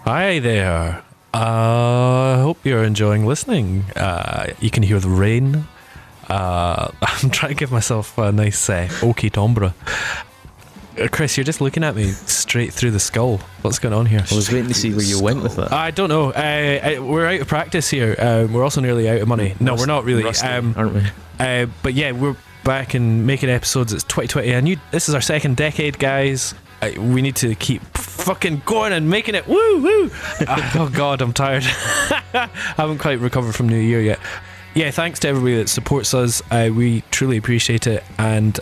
Hi there. I hope you're enjoying listening. You can hear the rain. I'm trying to give myself a nice oaky timbre. Chris, you're just looking at me straight through the skull. What's going on here? I was waiting to see where you went with that. I don't know. We're out of practice here. We're also nearly out of money. No, we're not really. Rusty, aren't we? But yeah, we're back and making episodes. It's 2020, and this is our second decade, guys. We need to keep fucking going and making it. Woo woo! Oh god, I'm tired. I haven't quite recovered from New Year yet. Yeah, thanks to everybody that supports us. We truly appreciate it. And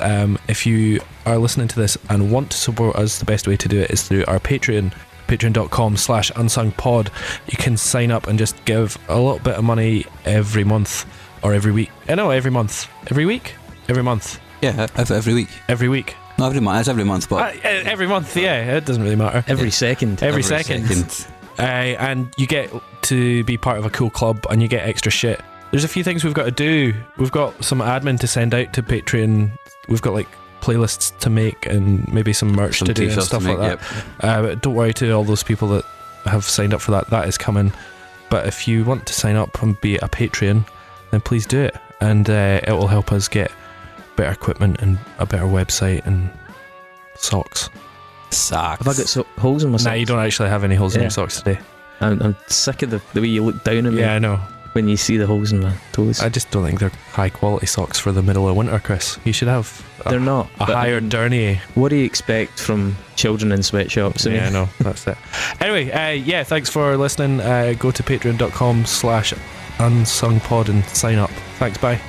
if you are listening to this and want to support us, the best way to do it is through our Patreon, patreon.com/unsungpod. You can sign up and just give a little bit of money every month or every week. No, every month. Every week? Every month. Yeah, every week. Every week. No, every month. It's every month, but every month. Yeah, it doesn't really matter. Every second. Every second. And you get to be part of a cool club, and you get extra shit. There's a few things we've got to do. We've got some admin to send out to Patreon. We've got like playlists to make and maybe some merch to do and stuff like that. But don't worry to all those people that have signed up for that. That is coming. But if you want to sign up and be a Patreon, then please do it. And it will help us get better equipment and a better website and socks. Socks. Have I got holes in my socks? Nah, you don't actually have any holes in your socks today. I'm sick of the way you look down at me. Yeah, I know. When you see the holes in my toes. I just don't think they're high quality socks for the middle of winter, Chris. You should have they're not a higher Dernier. What do you expect from children in sweatshops? I mean, yeah, no, that's it. Anyway, yeah, thanks for listening. Go to patreon.com/unsungpod and sign up. Thanks, bye.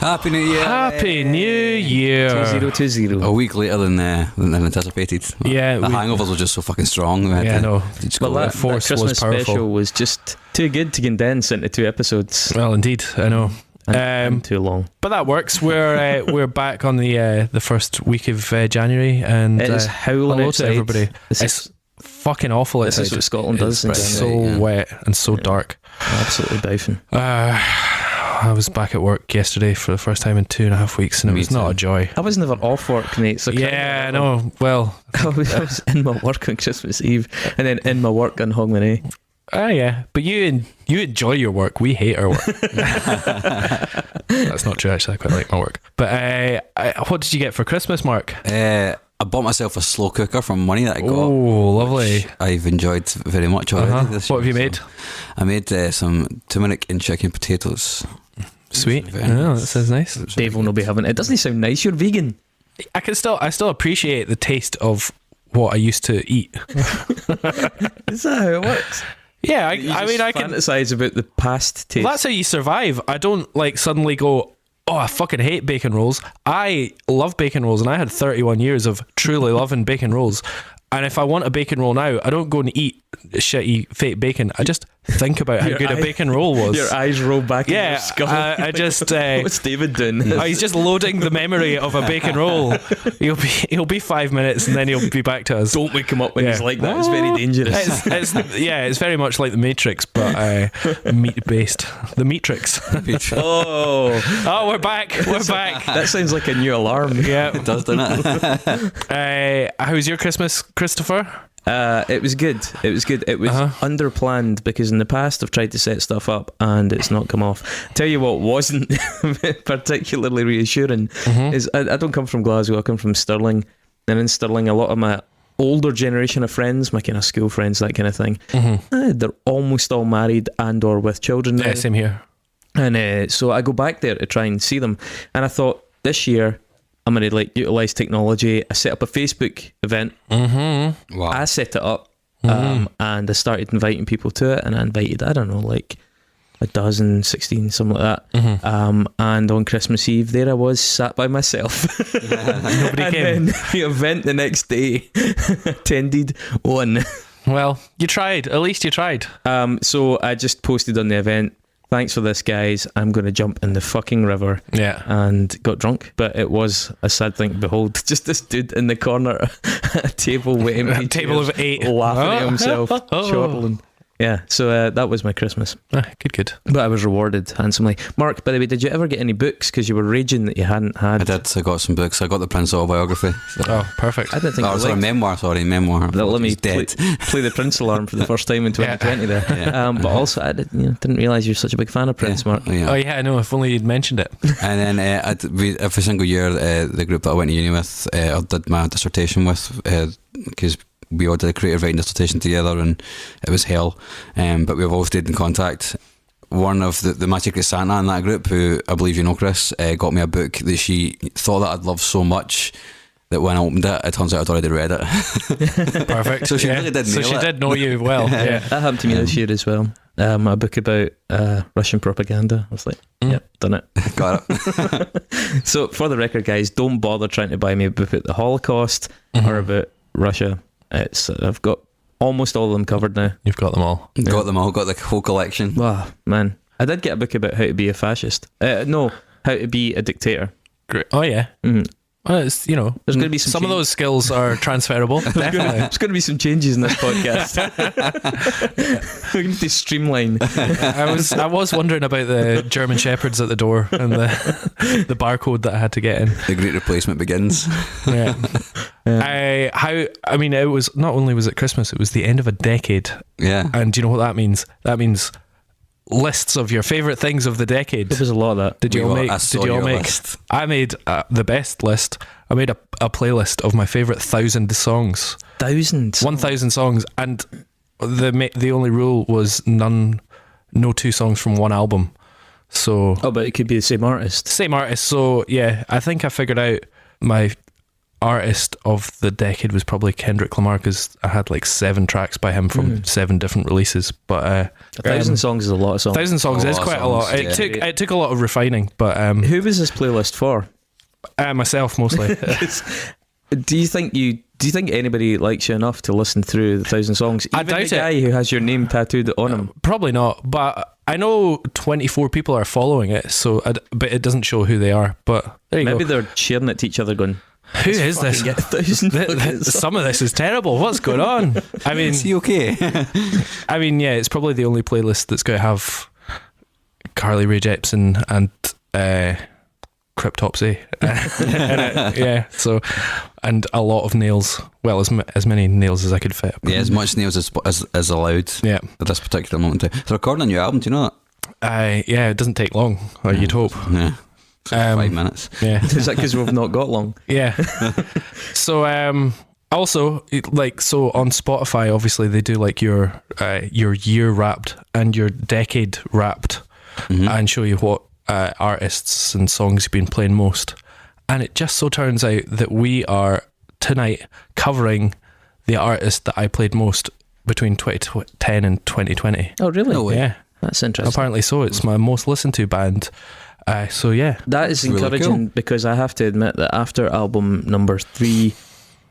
Happy New Year! Happy New Year! 2020. A week later than anticipated. Yeah, the hangovers were just so fucking strong. Yeah, no. Well, that Christmas was powerful. special was just too good to condense into 2 episodes. Well, indeed, I know. And too long, but that works. We're back on the first week of January, and it is howling hello outside. to everybody. It's fucking awful outside. This is what Scotland does. It's so wet and so dark. Absolutely biffing. I was back at work yesterday for the first time in 2.5 weeks, and it was not a joy. I was never off work, mate. So yeah, I know. Well, I was in my work on Christmas Eve, and then in my work on Hogmanay. Yeah, but you enjoy your work. We hate our work. That's not true, actually. I quite like my work. But what did you get for Christmas, Mark? I bought myself a slow cooker from money that I got. Oh, lovely. I've enjoyed very much already. This what have you year, made? So I made some turmeric and chicken potatoes. Sweet. Oh, that sounds nice. Dave will not be having it. Doesn't sound nice. You're vegan. I still appreciate the taste of what I used to eat. Is that how it works? Yeah, I mean, I can fantasize about the past taste. Well, that's how you survive. I don't like suddenly go, oh, I fucking hate bacon rolls. I love bacon rolls, and I had 31 years of truly loving bacon rolls. And if I want a bacon roll now, I don't go and eat shitty fake bacon. I just think about how good a bacon roll was. Your eyes roll back in your skull. I just what's David doing? He's just loading the memory of a bacon roll. He'll be 5 minutes and then he'll be back to us. Don't wake him up when he's like that. It's very dangerous. It's very much like the Matrix, but meat based. The Matrix. Oh, we're back. We're back. That sounds like a new alarm. Yeah, it does, doesn't it? How was your Christmas, Christopher? It was good. It was underplanned because in the past I've tried to set stuff up and it's not come off. Tell you what wasn't particularly reassuring is I don't come from Glasgow, I come from Stirling, and in Stirling a lot of my older generation of friends, my kind of school friends, that kind of thing, they're almost all married and or with children now. Yeah, same here. And so I go back there to try and see them, and I thought this year I'm going to utilise technology. I set up a Facebook event. Wow. I set it up and I started inviting people to it, and I invited, I don't know, like a dozen, 16, something like that. And on Christmas Eve there I was sat by myself. Nobody and came. then the event the next day attended one. Well, you tried. At least you tried. So I just posted on the event, thanks for this, guys. I'm going to jump in the fucking river. Yeah. And got drunk. But it was a sad thing to behold. Just this dude in the corner at a table waiting. A table of 8. Laughing at himself. Chortling. Yeah, so that was my Christmas. Good. But I was rewarded handsomely. Mark, by the way, did you ever get any books? Because you were raging that you hadn't had. I did. I got some books. I got the Prince autobiography. Oh, perfect. I didn't think memoir. Memoir. Let me He's dead. play the Prince alarm for the first time in 2020 there. Yeah. But also, I didn't realise you're such a big fan of Prince, Mark. Yeah. Oh yeah, I know. If only you'd mentioned it. And then every single year, the group that I went to uni with, I did my dissertation with, because we all did a creative writing dissertation together, and it was hell. But we've all stayed in contact. One of the My Secret Santa in that group, who I believe you know, Chris, got me a book that she thought that I'd love so much that when I opened it, it turns out I'd already read it. Perfect. So she really did nail So she it. did know you well. Yeah. That happened to me this year as well. A book about Russian propaganda. I was like, yep, done it. Got it. So for the record, guys, don't bother trying to buy me a book about the Holocaust or about Russia. I've got almost all of them covered now. You've got them all. Got them all. Got the whole collection. Wow, man. I did get a book about how to be a fascist. No, how to be a dictator. Great. Oh yeah. Mm-hmm. Well, it's, there's going to be some of those skills are transferable. Definitely. There's going to be some changes in this podcast. We're going to streamline. I was wondering about the German shepherds at the door and the barcode that I had to get in. The great replacement begins. Yeah. It was not only was it Christmas, it was the end of a decade. Yeah. And do you know what that means? That means lists of your favourite things of the decade. There was a lot of that. Did you all make? List. I made the best list. I made a playlist of my favourite 1,000 songs. 1,000? 1,000 songs, and the only rule was no 2 songs from one album. So but it could be the same artist. Same artist. So yeah, I think I figured out my artist of the decade was probably Kendrick Lamar, because I had like 7 tracks by him from 7 different releases. But 1,000 songs is a lot of songs. 1,000 songs is quite a lot. It took a lot of refining, but who was this playlist for? Myself mostly. Do you think anybody likes you enough to listen through the 1,000 songs? Even I doubt the guy who has your name tattooed on him. Probably not, but I know 24 people are following it, but it doesn't show who they are. But there you go. Maybe they're sharing it to each other going, who is this? Get 1,000 Some of this is terrible. What's going on? I mean, is he okay? I mean, yeah, it's probably the only playlist that's going to have Carly Rae Jepsen and Cryptopsy in it. Yeah, so, and a lot of nails. Well, as many nails as I could fit. Yeah, as much nails as allowed. Yeah, at this particular moment. They're recording a new album. Do you know that? Yeah, it doesn't take long. Or you'd hope. Yeah. 5 minutes. Yeah. Is that because we've not got long? Yeah. So also, on Spotify, obviously they do like your year wrapped and your decade wrapped, and show you what artists and songs you've been playing most. And it just so turns out that we are tonight covering the artist that I played most between 2010 and 2020. Oh, really? No way. Yeah. That's interesting. Apparently so. It's my most listened to band. So yeah, that is really encouraging, cool. because I have to admit that after album number 3,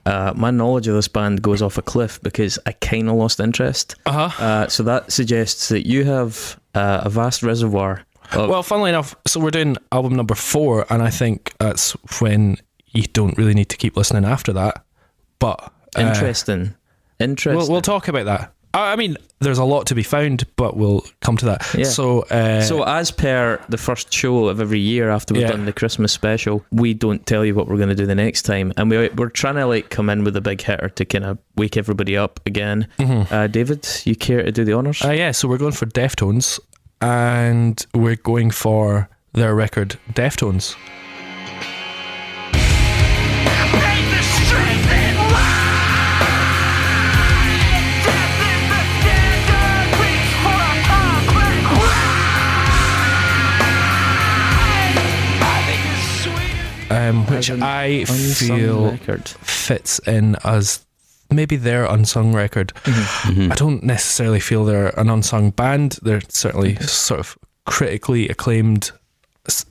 my knowledge of this band goes off a cliff, because I kind of lost interest. So that suggests that you have a vast reservoir. Well, funnily enough, so we're doing album number 4, and I think that's when you don't really need to keep listening after that. But Interesting. We'll talk about that. I mean, there's a lot to be found, but we'll come to that. Yeah. So as per the first show of every year after we've done the Christmas special, we don't tell you what we're going to do the next time, and we're trying to come in with a big hitter to kind of wake everybody up again. David, you care to do the honours? Yeah, so we're going for Deftones, and we're going for their record Deftones. Which I feel fits in as maybe their unsung record. I don't necessarily feel they're an unsung band. They're certainly sort of critically acclaimed,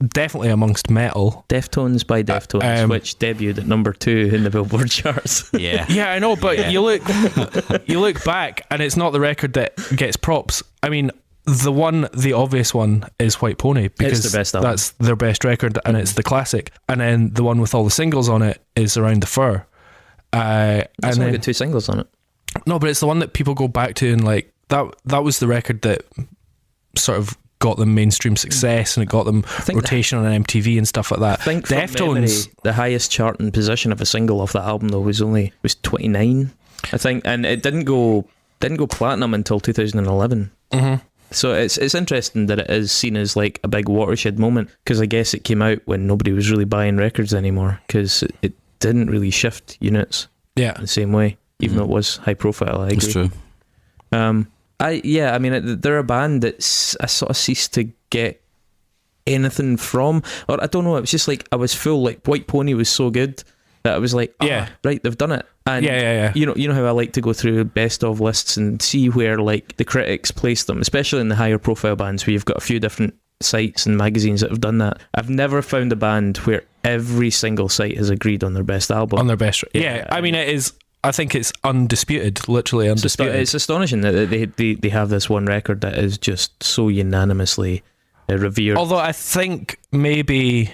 definitely amongst metal. Deftones by Deftones, which debuted at number 2 in the Billboard charts. Yeah, I know, but you look back, and it's not the record that gets props. I mean, the obvious one is White Pony, because It's their best album. that's their best record, and it's the classic. And then the one with all the singles on it is Around the Fur. It's And only then, got 2 singles on it. no, but it's the one that people go back to, and like that was the record that sort of got them mainstream success, and it got them think rotation on MTV and stuff like that. I think from memory, Deftones, the highest charting position of a single off that album though was 29, I think, and it didn't go platinum until 2011. So it's interesting that it is seen as like a big watershed moment, because I guess it came out when nobody was really buying records anymore, because it didn't really shift units yeah, the same way, even though it was high profile. I agree. It's true. I mean, they're a band that I sort of ceased to get anything from, or I don't know, it was just like I was full, like White Pony was so good that I was like, Yeah. right, they've done it. And yeah. you know how I like to go through best of lists and see where like the critics place them, especially in the higher profile bands where you've got a few different sites and magazines that have done that. I've never found a band where every single site has agreed on their best album. On their best. Yeah, I mean, it is. I think it's undisputed, literally undisputed. It's astonishing that they have this one record that is just so unanimously revered. Although I think maybe,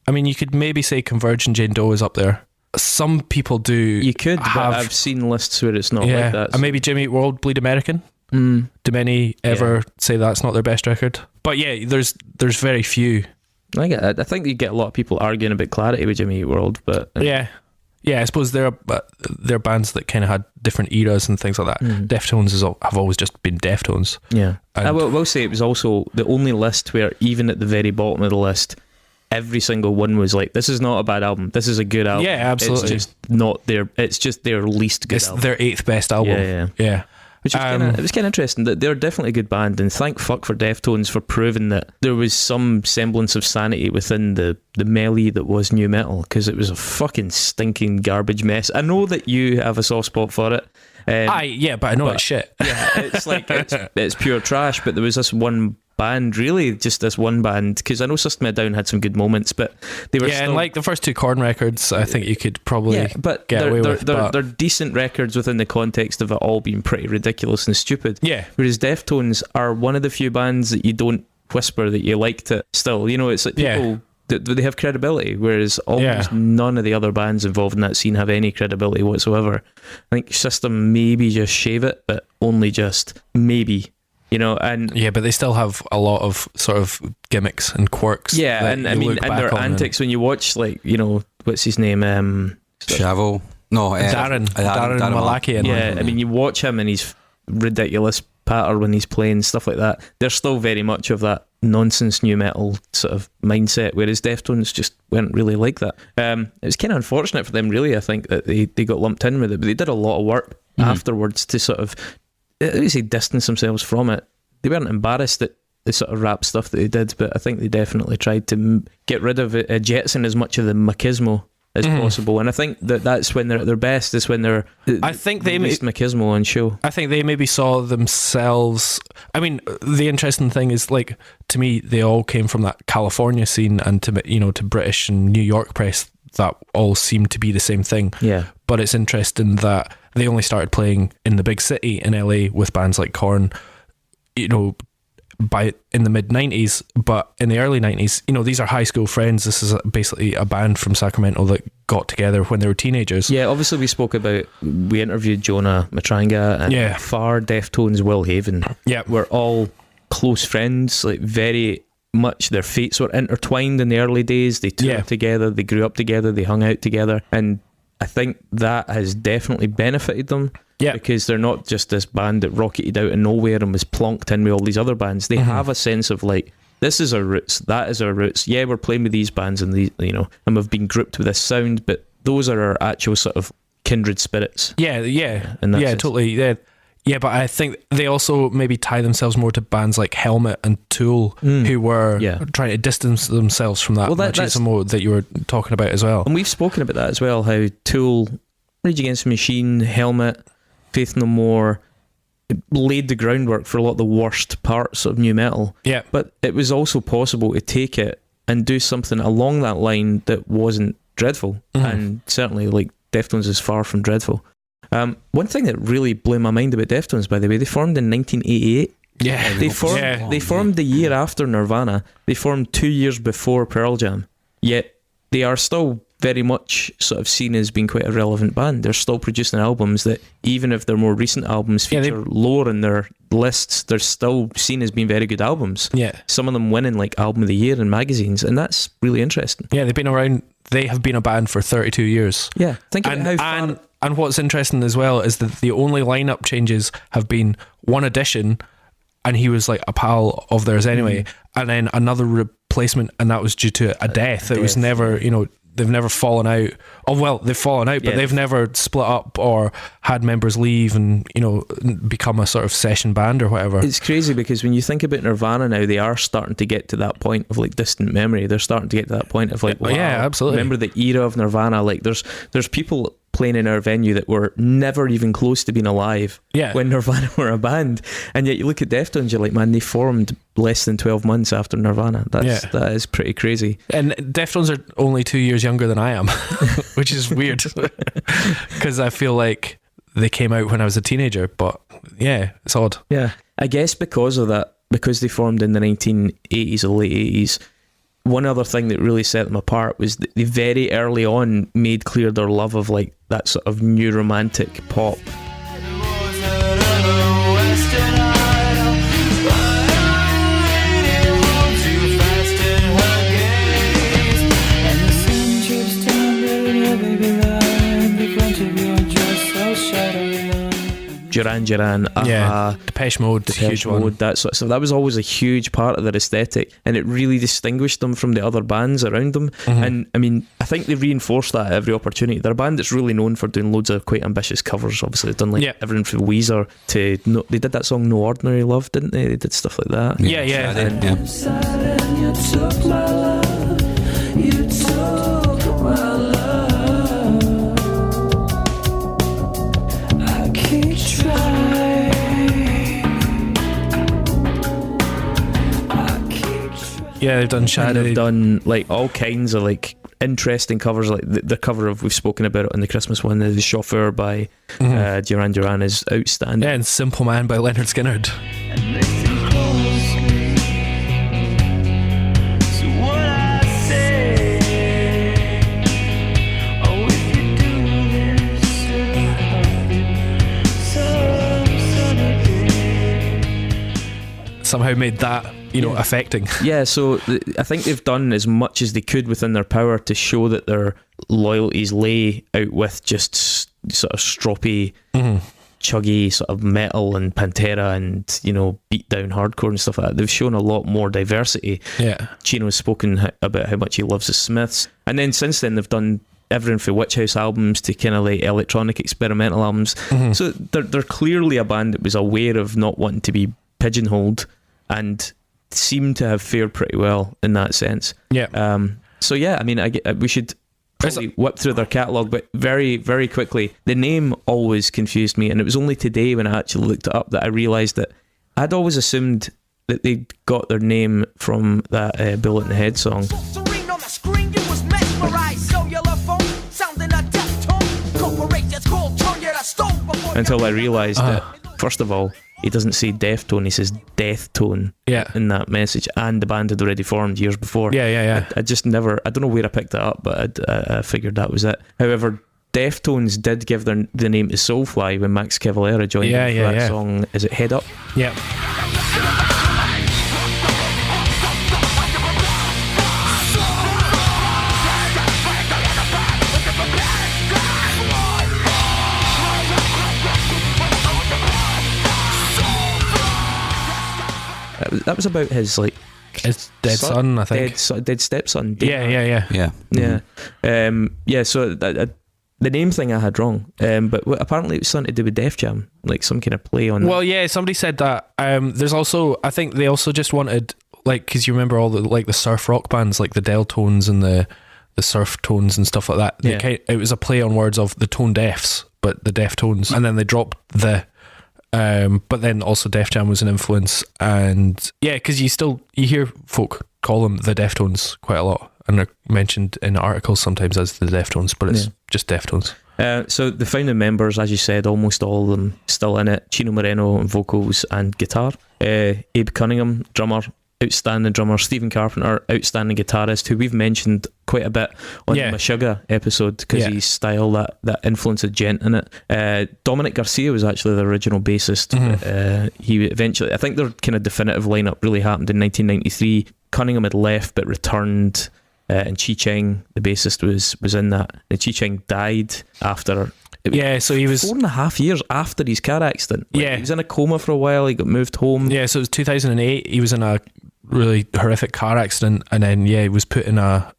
I mean, you could maybe say Converge and Jane Doe is up there. Some people do. You could, but have, I've seen lists where it's not yeah, like that. and maybe Jimmy Eat World, Bleed American. Do many ever say that's not their best record? But yeah, there's very few. I think you get a lot of people arguing about Clarity with Jimmy Eat World, but Yeah, I suppose they're bands that kind of had different eras and things like that. Deftones have always just been Deftones. yeah. And I will say it was also the only list where even at the very bottom of the list, every single one was like, this is not a bad album, this is a good album. Yeah, absolutely. It's just not it's just their least good it's album. their 8th best album. Yeah. Which was it was kind of interesting that they're definitely a good band, and thank fuck for Deftones for proving that there was some semblance of sanity within the melee that was new metal, because it was a fucking stinking garbage mess. I know that you have a soft spot for it. But I know it's shit. Yeah, it's like it's pure trash. But there was this one band, really just this one band, because I know System of a Down had some good moments, but they were still, and like the first 2 Korn records, I think you could probably but get away with. They're decent records within the context of it all being pretty ridiculous and stupid. Yeah. Whereas Deftones are one of the few bands that you don't whisper that you liked it still. You know, it's like people, they have credibility, whereas almost none of the other bands involved in that scene have any credibility whatsoever. I think System maybe just shave it, but only just maybe. You know, and but they still have a lot of sort of gimmicks and quirks. Yeah, that and you I mean, look and back their on antics when you watch, like, you know, what's his name? Shavel. No, Darren Malakian. Yeah, I mean, you watch him and he's ridiculous patter when he's playing stuff like that. They're still very much of that nonsense new metal sort of mindset, whereas Deftones just weren't really like that. It was kind of unfortunate for them, really. I think that they got lumped in with it, but they did a lot of work afterwards to sort of, I would say, distance themselves from it. They weren't embarrassed at the sort of rap stuff that they did, but I think they definitely tried to get rid of it, jettison as much of the machismo as possible. And I think that's when they're at their best, is when they're least machismo on show. I think they maybe saw themselves. I mean, the interesting thing is, like, to me, they all came from that California scene, and to British and New York press, that all seemed to be the same thing. Yeah. But it's interesting that they only started playing in the big city in LA with bands like Korn, in the mid 90s, but in the early 90s, these are high school friends. This is basically a band from Sacramento that got together when they were teenagers. Yeah, obviously we interviewed Jonah Matranga and Far, Deftones, Will Haven. Yeah. We're all close friends, like very much their fates were intertwined in the early days. They toured together, they grew up together, they hung out together, and I think that has definitely benefited them. Yeah, because they're not just this band that rocketed out of nowhere and was plonked in with all these other bands. They have a sense of, like, this is our roots, that is our roots. Yeah, we're playing with these bands and these, and we've been grouped with this sound, but those are our actual sort of kindred spirits. Yeah, totally. Yeah, but I think they also maybe tie themselves more to bands like Helmet and Tool, who were trying to distance themselves from that machismo that you were talking about as well. And we've spoken about that as well, how Tool, Rage Against the Machine, Helmet, Faith No More laid the groundwork for a lot of the worst parts of new metal. Yeah. But it was also possible to take it and do something along that line that wasn't dreadful. And certainly, like, Deftones is far from dreadful. One thing that really blew my mind about Deftones, by the way, they formed in 1988. Yeah. They formed the year after Nirvana. They formed 2 years before Pearl Jam. Yet they are still very much sort of seen as being quite a relevant band. They're still producing albums that, even if their more recent albums feature lower in their lists, they're still seen as being very good albums. Yeah. Some of them winning like Album of the Year in magazines, and that's really interesting. Yeah, they've been around. They have been a band for 32 years. Yeah, think about how far... And what's interesting as well is that the only lineup changes have been one addition, and he was like a pal of theirs anyway, and then another replacement, and that was due to a death. It was never, they've never fallen out. Oh, well, they've fallen out, but they've never split up or had members leave and, become a sort of session band or whatever. It's crazy because when you think about Nirvana now, they are starting to get to that point of like distant memory. They're starting to get to that point of like, wow, yeah, absolutely. Remember the era of Nirvana? Like there's people playing in our venue that were never even close to being alive when Nirvana were a band, and yet you look at Deftones, you're like, man, they formed less than 12 months after Nirvana. That is pretty crazy. And Deftones are only 2 years younger than I am, which is weird because I feel like they came out when I was a teenager, but yeah, it's odd. Yeah, I guess because of that, because they formed in the 1980s or late 80s, one other thing that really set them apart was that they very early on made clear their love of like that sort of new romantic pop. Duran, Depeche Mode, huge one. That sort of stuff. That was always a huge part of their aesthetic, and it really distinguished them from the other bands around them. And I mean, I think they reinforced that at every opportunity. They're a band that's really known for doing loads of quite ambitious covers. Obviously, they've done like everything from Weezer to they did that song No Ordinary Love, didn't they? They did stuff like that. Yeah, they've done Shadow. They've done like all kinds of like interesting covers, like the cover of, we've spoken about it on the Christmas one, the Chauffeur by Duran is outstanding. Yeah, and Simple Man by Leonard Skinner. Somehow made that affecting. Yeah, so I think they've done as much as they could within their power to show that their loyalties lay out with just sort of stroppy, chuggy sort of metal and Pantera and beat down hardcore and stuff like that. They've shown a lot more diversity. Yeah, Chino's spoken about how much he loves the Smiths, and then since then they've done everything from Witch House albums to kind of like electronic experimental albums. So they're clearly a band that was aware of not wanting to be pigeonholed and seem to have fared pretty well in that sense. Yeah. So yeah, I mean, we should probably whip through their catalogue, but very, very quickly. The name always confused me, and it was only today when I actually looked it up that I realised that I'd always assumed that they got their name from that Bullet in the Head song. Until I realised that, first of all, he doesn't say Deftone, he says Death Tone in that message, and the band had already formed years before. I just never, I don't know where I picked it up, but I figured that was it. However, Deftones did give the name to Soulfly when Max Cavalera joined them for that song. Is it Head Up? Yeah. That was about his like his dead son, I think. Dead stepson. Yeah. So the name thing I had wrong, but apparently it was something to do with Def Jam, like some kind of play on. Well, yeah, somebody said that. There's also, I think they also just wanted, like, because you remember all the like the surf rock bands, like the Deltones and the Surf Tones and stuff like that. It was a play on words of the Tone Deafs, but the Deftones, and then they dropped the. But then also Def Jam was an influence, and yeah, because you hear folk call them the Deftones quite a lot. and are mentioned in articles sometimes as the Deftones, but it's just Deftones. So the founding members, as you said, almost all of them still in it. Chino Moreno on vocals and guitar. Abe Cunningham, drummer, outstanding drummer. Stephen Carpenter, outstanding guitarist, who we've mentioned quite a bit on the Meshuggah episode because his style, that influence of Gent in it. Dominic Garcia was actually the original bassist. He eventually, I think their kind of definitive lineup really happened in 1993. Cunningham had left but returned. And Chi Cheng, the bassist, was in that. And Chi Cheng died after. So he was 4.5 years after his car accident. He was in a coma for a while. He got moved home. Yeah, so it was 2008. He was in a really horrific car accident, and then he was put in a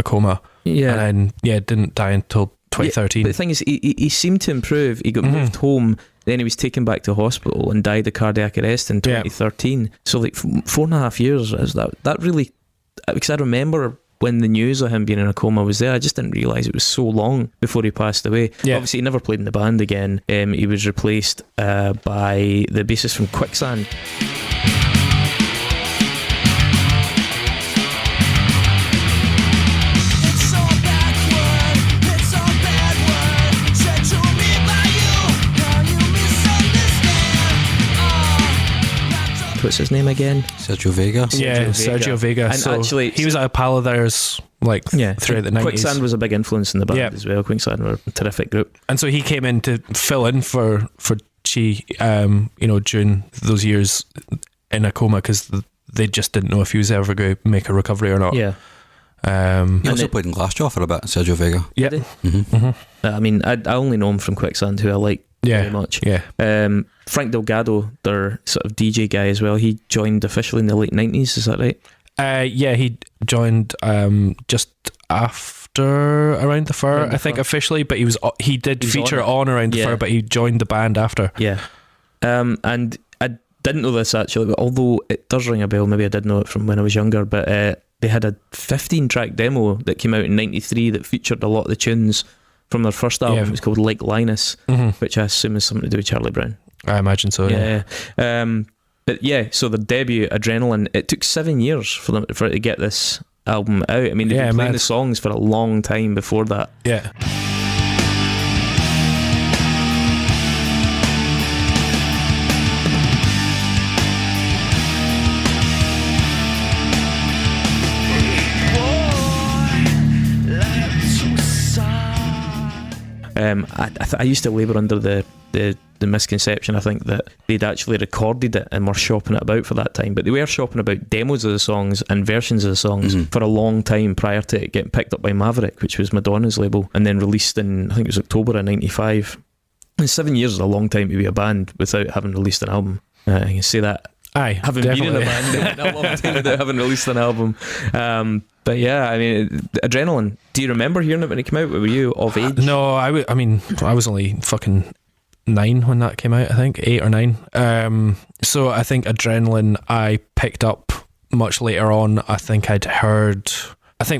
coma. Yeah, and then didn't die until 2013. But the thing is, he seemed to improve. He got moved home. Then he was taken back to hospital and died of cardiac arrest in 2013. So like 4.5 years is that really. Because I remember when the news of him being in a coma was there, I just didn't realise it was so long before he passed away. Obviously he never played in the band again. He was replaced by the bassist from Quicksand. What's his name again? Sergio Vega. Sergio Vega. And so actually, he was at a pal of theirs throughout the 90s. Quicksand was a big influence in the band as well. Quicksand were a terrific group. And so he came in to fill in for Chi, during those years in a coma because they just didn't know if he was ever going to make a recovery or not. Yeah. He also played in Glassjaw for a bit, Sergio Vega. Yeah. I mean, I only know him from Quicksand, who I like very much. Yeah. Frank Delgado, their sort of DJ guy as well, he joined officially in the late 90s, is that right? He joined just after Around the Fur, I think, officially, but he did feature on Around the Fur, but he joined the band after. Yeah. And I didn't know this actually, but although it does ring a bell, maybe I did know it from when I was younger, but they had a 15-track demo that came out in 93 that featured a lot of the tunes from their first album. It was called Like Linus, which I assume is something to do with Charlie Brown. I imagine so, yeah. But so the debut, Adrenaline, it took 7 years for them to get this album out. I mean, they've been playing the songs for a long time before that. Yeah. I used to labour under the misconception, I think, that they'd actually recorded it and were shopping it about for that time, but they were shopping about demos of the songs and versions of the songs for a long time prior to it getting picked up by Maverick, which was Madonna's label, and then released in, I think it was October of 95. And 7 years is a long time to be a band without having released an album. I can say that. Aye, having definitely been in a band a long time without having released an album. But yeah, I mean, Adrenaline, do you remember hearing it when it came out? Were you of age? No, I was only fucking 9 when that came out, I think, 8 or 9. So I think Adrenaline I picked up much later on. I think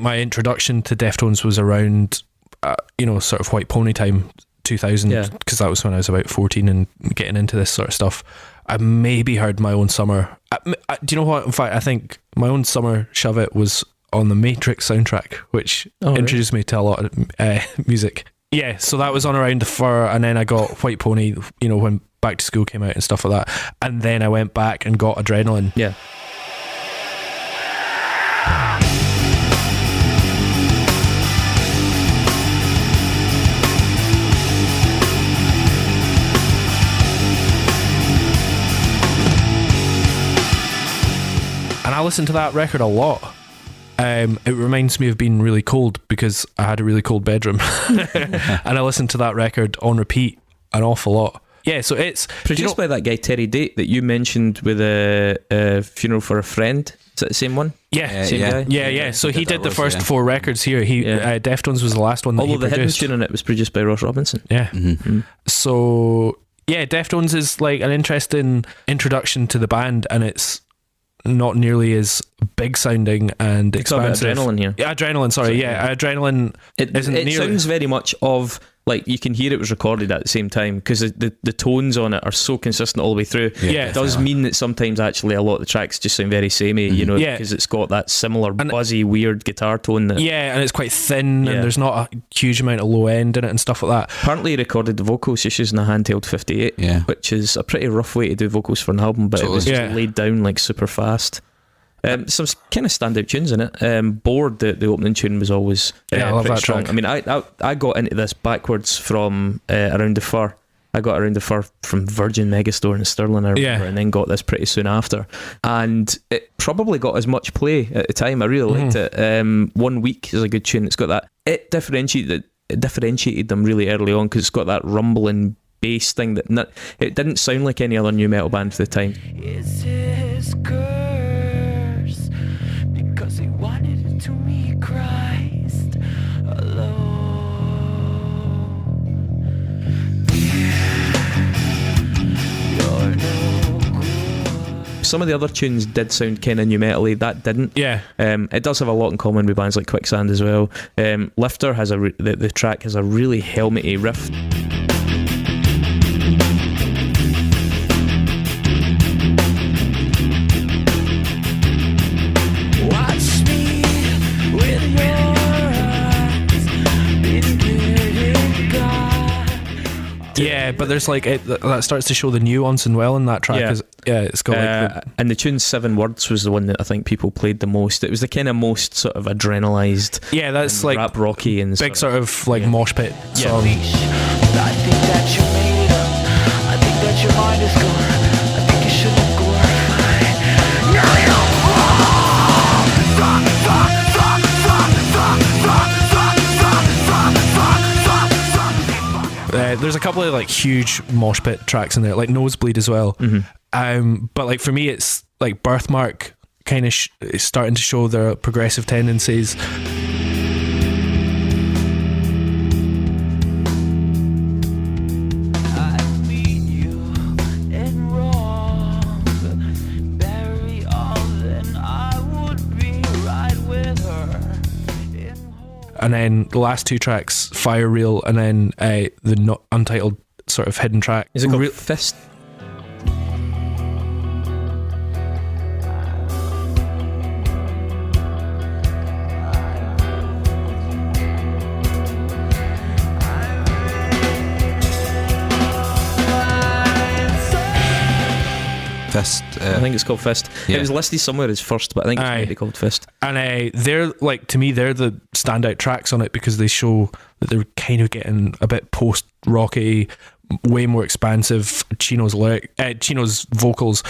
my introduction to Deftones was around, sort of White Pony time, 2000, because that was when I was about 14 and getting into this sort of stuff. I maybe heard My Own Summer. Do you know what? In fact, I think My Own Summer Shove It was on the Matrix soundtrack, which introduced me to a lot of music. Yeah, so that was on Around the Fur, and then I got White Pony, when Back to School came out and stuff like that. And then I went back and got Adrenaline. Yeah. And I listened to that record a lot. It reminds me of being really cold because I had a really cold bedroom. And I listened to that record on repeat an awful lot. Yeah, so it's produced by that guy Terry Date that you mentioned with a Funeral for a Friend. Is that the same one? Yeah, same guy. Yeah. So he did the first 4 records here. Deftones was the last one that he produced. Although the hidden tune in it was produced by Ross Robinson. Yeah. Mm-hmm. So yeah, Deftones is like an interesting introduction to the band, and it's not nearly as big sounding and expansive. Adrenaline here. Yeah, Adrenaline. Sorry, Adrenaline. It sounds very much of like you can hear it was recorded at the same time because the tones on it are so consistent all the way through. Yeah, it does mean that sometimes actually a lot of the tracks just sound very samey, you know, because it's got that similar buzzy, weird guitar tone. That, and it's quite thin, and there's not a huge amount of low end in it and stuff like that. Apparently, he recorded the vocals just using a handheld 58, which is a pretty rough way to do vocals for an album, but it was just laid down like super fast. Some kind of standout tunes in it. Bored, the opening tune was always I love pretty that strong. track. I mean, I got into this backwards from Around the Fur. I got Around the Fur from Virgin Megastore in Stirling, I remember, and then got this pretty soon after. And it probably got as much play at the time. I really liked it. 1 Week is a good tune. It's got that. It differentiated them really early on because it's got that rumbling bass thing that it didn't sound like any other new metal band for the time. It's his curse because he wanted to meet Christ alone. You're no good. Some of the other tunes did sound kind of new metal-y, that didn't. It does have a lot in common with bands like Quicksand as well. Lifter has the track has a really helmety riff. Watch me with your eyes, been getting God. Yeah, but there's like that starts to show the nuance and well in that track. It's got like and the tune 7 Words was the one that I think people played the most. It was the kind of most sort of adrenalized, that's like rap rocky and big sort of like mosh pit song. I think that you made it up. I think that your mind is gone. I think you should have glorified. Now you're there's a couple of like huge mosh pit tracks in there, like Nosebleed as well. But like for me, it's like Birthmark kind of is starting to show their progressive tendencies. And then the last two tracks, Fire Reel, and then the not untitled sort of hidden track. Is it called Fist? Fist. I think it's called Fist. It was listed somewhere as first, but I think it's maybe called Fist. And they're like, to me, they're the standout tracks on it because they show that they're kind of getting a bit post-rocky, way more expansive. Chino's vocals.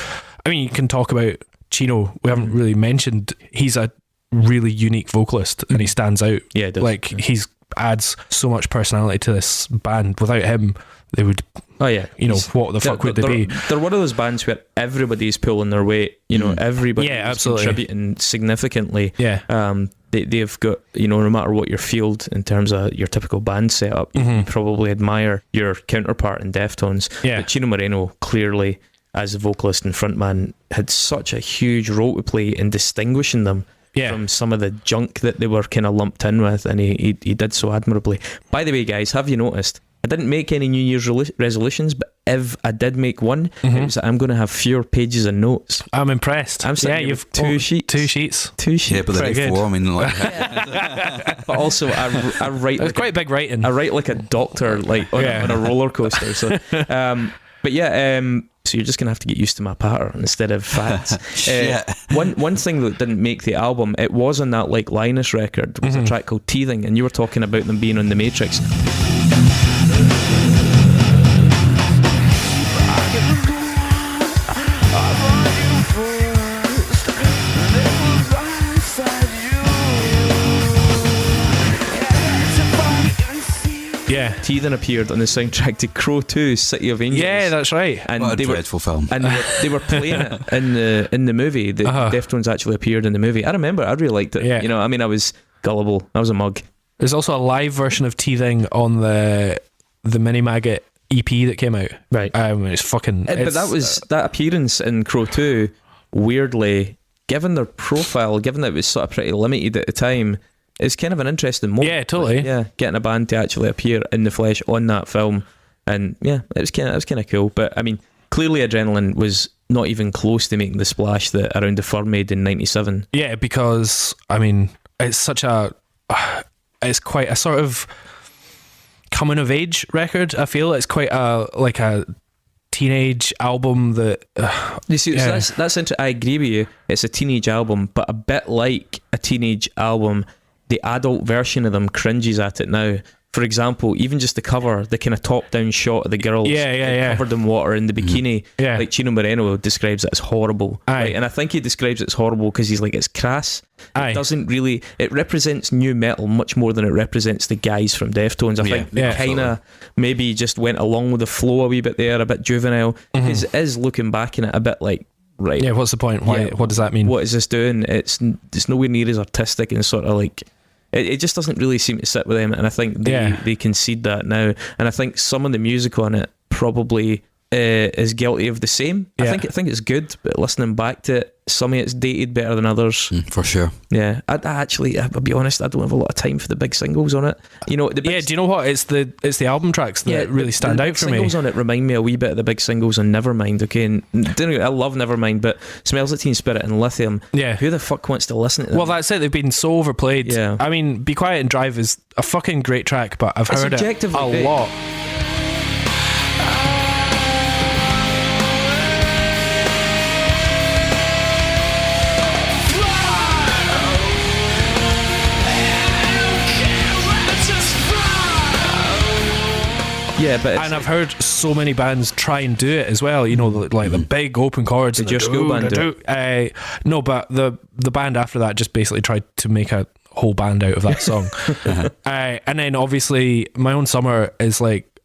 I mean, you can talk about Chino. We haven't really mentioned. He's a really unique vocalist, and he stands out. Yeah, it does. Like he's adds so much personality to this band. Without him, they would. Oh yeah, what the fuck would they be? They're one of those bands where everybody's pulling their weight. Everybody's absolutely contributing significantly. Yeah. They've got, no matter what your field in terms of your typical band setup, you probably admire your counterpart in Deftones. Yeah. But Chino Moreno clearly, as a vocalist and frontman, had such a huge role to play in distinguishing them from some of the junk that they were kind of lumped in with, and he did so admirably. By the way, guys, have you noticed? I didn't make any New Year's resolutions, but if I did make one, it was that I'm going to have fewer pages of notes. I'm impressed. I'm saying you've two sheets. Yeah, but they're four. I mean, like, but also I write. It's quite big writing. I write like a doctor, like on a roller coaster. So, but yeah. So you're just gonna have to get used to my pattern instead of facts. One thing that didn't make the album, it was on that like Linus record, was a track called Teething, and you were talking about them being on the Matrix. Yeah, Teething appeared on the soundtrack to Crow 2, City of Angels. Yeah, that's right. And what a dreadful film. And they were playing it in the movie. The Deftones actually appeared in the movie. I remember, I really liked it. Yeah. I mean, I was gullible. I was a mug. There's also a live version of Teething on the Mini Maggot EP that came out. Right. It's fucking. But that appearance in Crow 2, weirdly, given their profile, given that it was sort of pretty limited at the time, it's kind of an interesting moment. Yeah, totally. Like, yeah, getting a band to actually appear in the flesh on that film, and yeah, it was kind of cool. But I mean, clearly, Adrenaline was not even close to making the splash that Around the Fur made in '97. Yeah, because I mean, it's quite a sort of coming of age record. I feel it's quite a teenage album that you see, so that's interesting. I agree with you. It's a teenage album, but a bit like a teenage album, the adult version of them cringes at it now. For example, even just the cover, the kind of top-down shot of the girls covered in water in the bikini, like Chino Moreno describes it as horrible. Right? And I think he describes it as horrible because he's like, it's crass. It doesn't really... It represents new metal much more than it represents the guys from Deftones. I think they kind of maybe just went along with the flow a wee bit there, a bit juvenile. Because it is, looking back in it, a bit like, right... Yeah, what's the point? What does that mean? What is this doing? It's nowhere near as artistic and sort of like... It just doesn't really seem to sit with them, and I think they concede that now. And I think some of the music on it probably is guilty of the same. I think it's good, but listening back to it, some of it's dated better than others. For sure. Yeah, I'll be honest, I don't have a lot of time for the big singles on it. You know, do you know what? It's the album tracks that really stand out for me. The singles on it remind me a wee bit of the big singles on Nevermind. Okay, and I love Nevermind, but Smells Like Teen Spirit and Lithium. Yeah, who the fuck wants to listen to them? Well, that's it. They've been so overplayed. Yeah, I mean, Be Quiet and Drive is a fucking great track, but I've heard it a lot. Yeah, but and I've heard so many bands try and do it as well. You know, like the big open chords. Did your school band do it? No, but the band after that just basically tried to make a whole band out of that song. And then obviously My Own Summer is like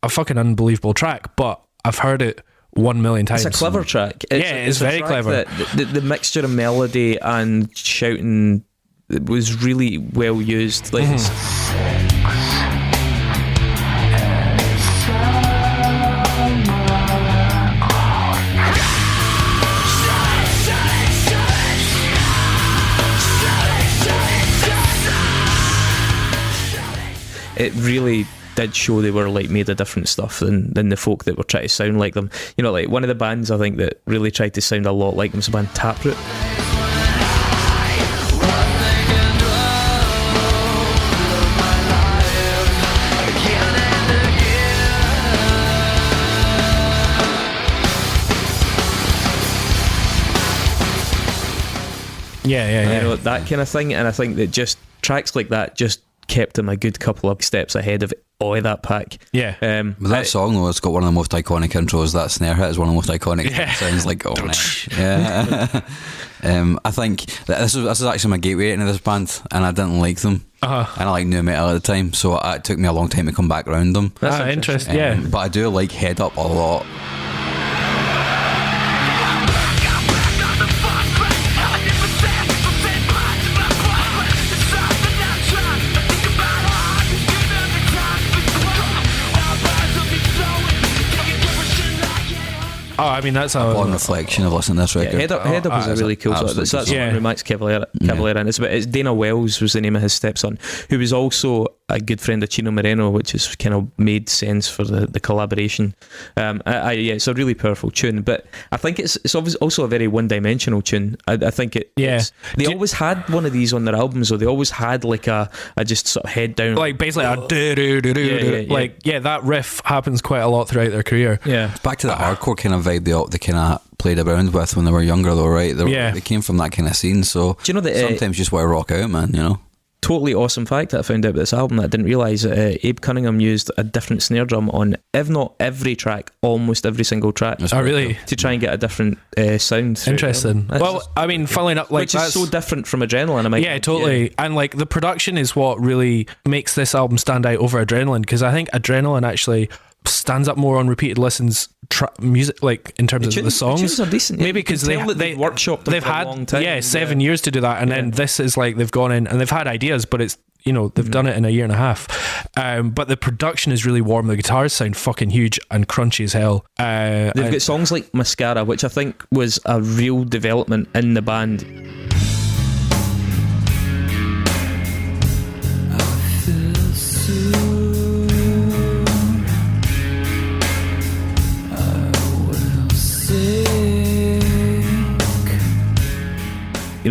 a fucking unbelievable track, but I've heard it 1 million times. It's a clever track. It's very clever. The mixture of melody and shouting was really well used. Like it really did show they were like made of different stuff than the folk that were trying to sound like them. You know, like one of the bands I think that really tried to sound a lot like them was the band Taproot. Yeah. You know, that kind of thing. And I think that just tracks like that just kept him a good couple of steps ahead of all of that pack. Yeah. But that song though, it's got one of the most iconic intros. That snare hit is one of the most iconic. It sounds like I think that this is actually my gateway into this band, and I didn't like them. And I like new metal at the time, so it took me a long time to come back around them. That's interesting. But I do like Head Up a lot. Oh, I mean, that's on reflection of listening to this record. Head Up is a really cool song. That's the one with Max Cavalera in. It's Dana Wells was the name of his stepson, who was also a good friend of Chino Moreno, which has kind of made sense for the collaboration. It's a really powerful tune, but I think it's also a very one-dimensional tune. I think they always had one of these on their albums, or they always had like a just sort of head down, like basically a do-do-do-do-do. Like that riff happens quite a lot throughout their career. It's back to the hardcore kind of vibe they kind of played around with when they were younger though, right? They came from that kind of scene, so do you know that sometimes you just want to rock out, man, you know? Totally awesome fact that I found out about this album that I didn't realise. Abe Cunningham used a different snare drum on, if not every track, almost every single track. Oh, really? To try and get a different sound. Interesting. Well, I mean, funnily enough, like, which is so different from Adrenaline. Yeah, totally. And like the production is what really makes this album stand out over Adrenaline, because I think Adrenaline actually stands up more on repeated listens music, like in terms of the songs. The tunes are decent. Maybe because they've workshopped them for a long time. 7 years to do that, and then this is like they've gone in and they've had ideas, but it's, you know, they've done it in a year and a half. But the production is really warm. The guitars sound fucking huge and crunchy as hell. They've got songs like Mascara, which I think was a real development in the band.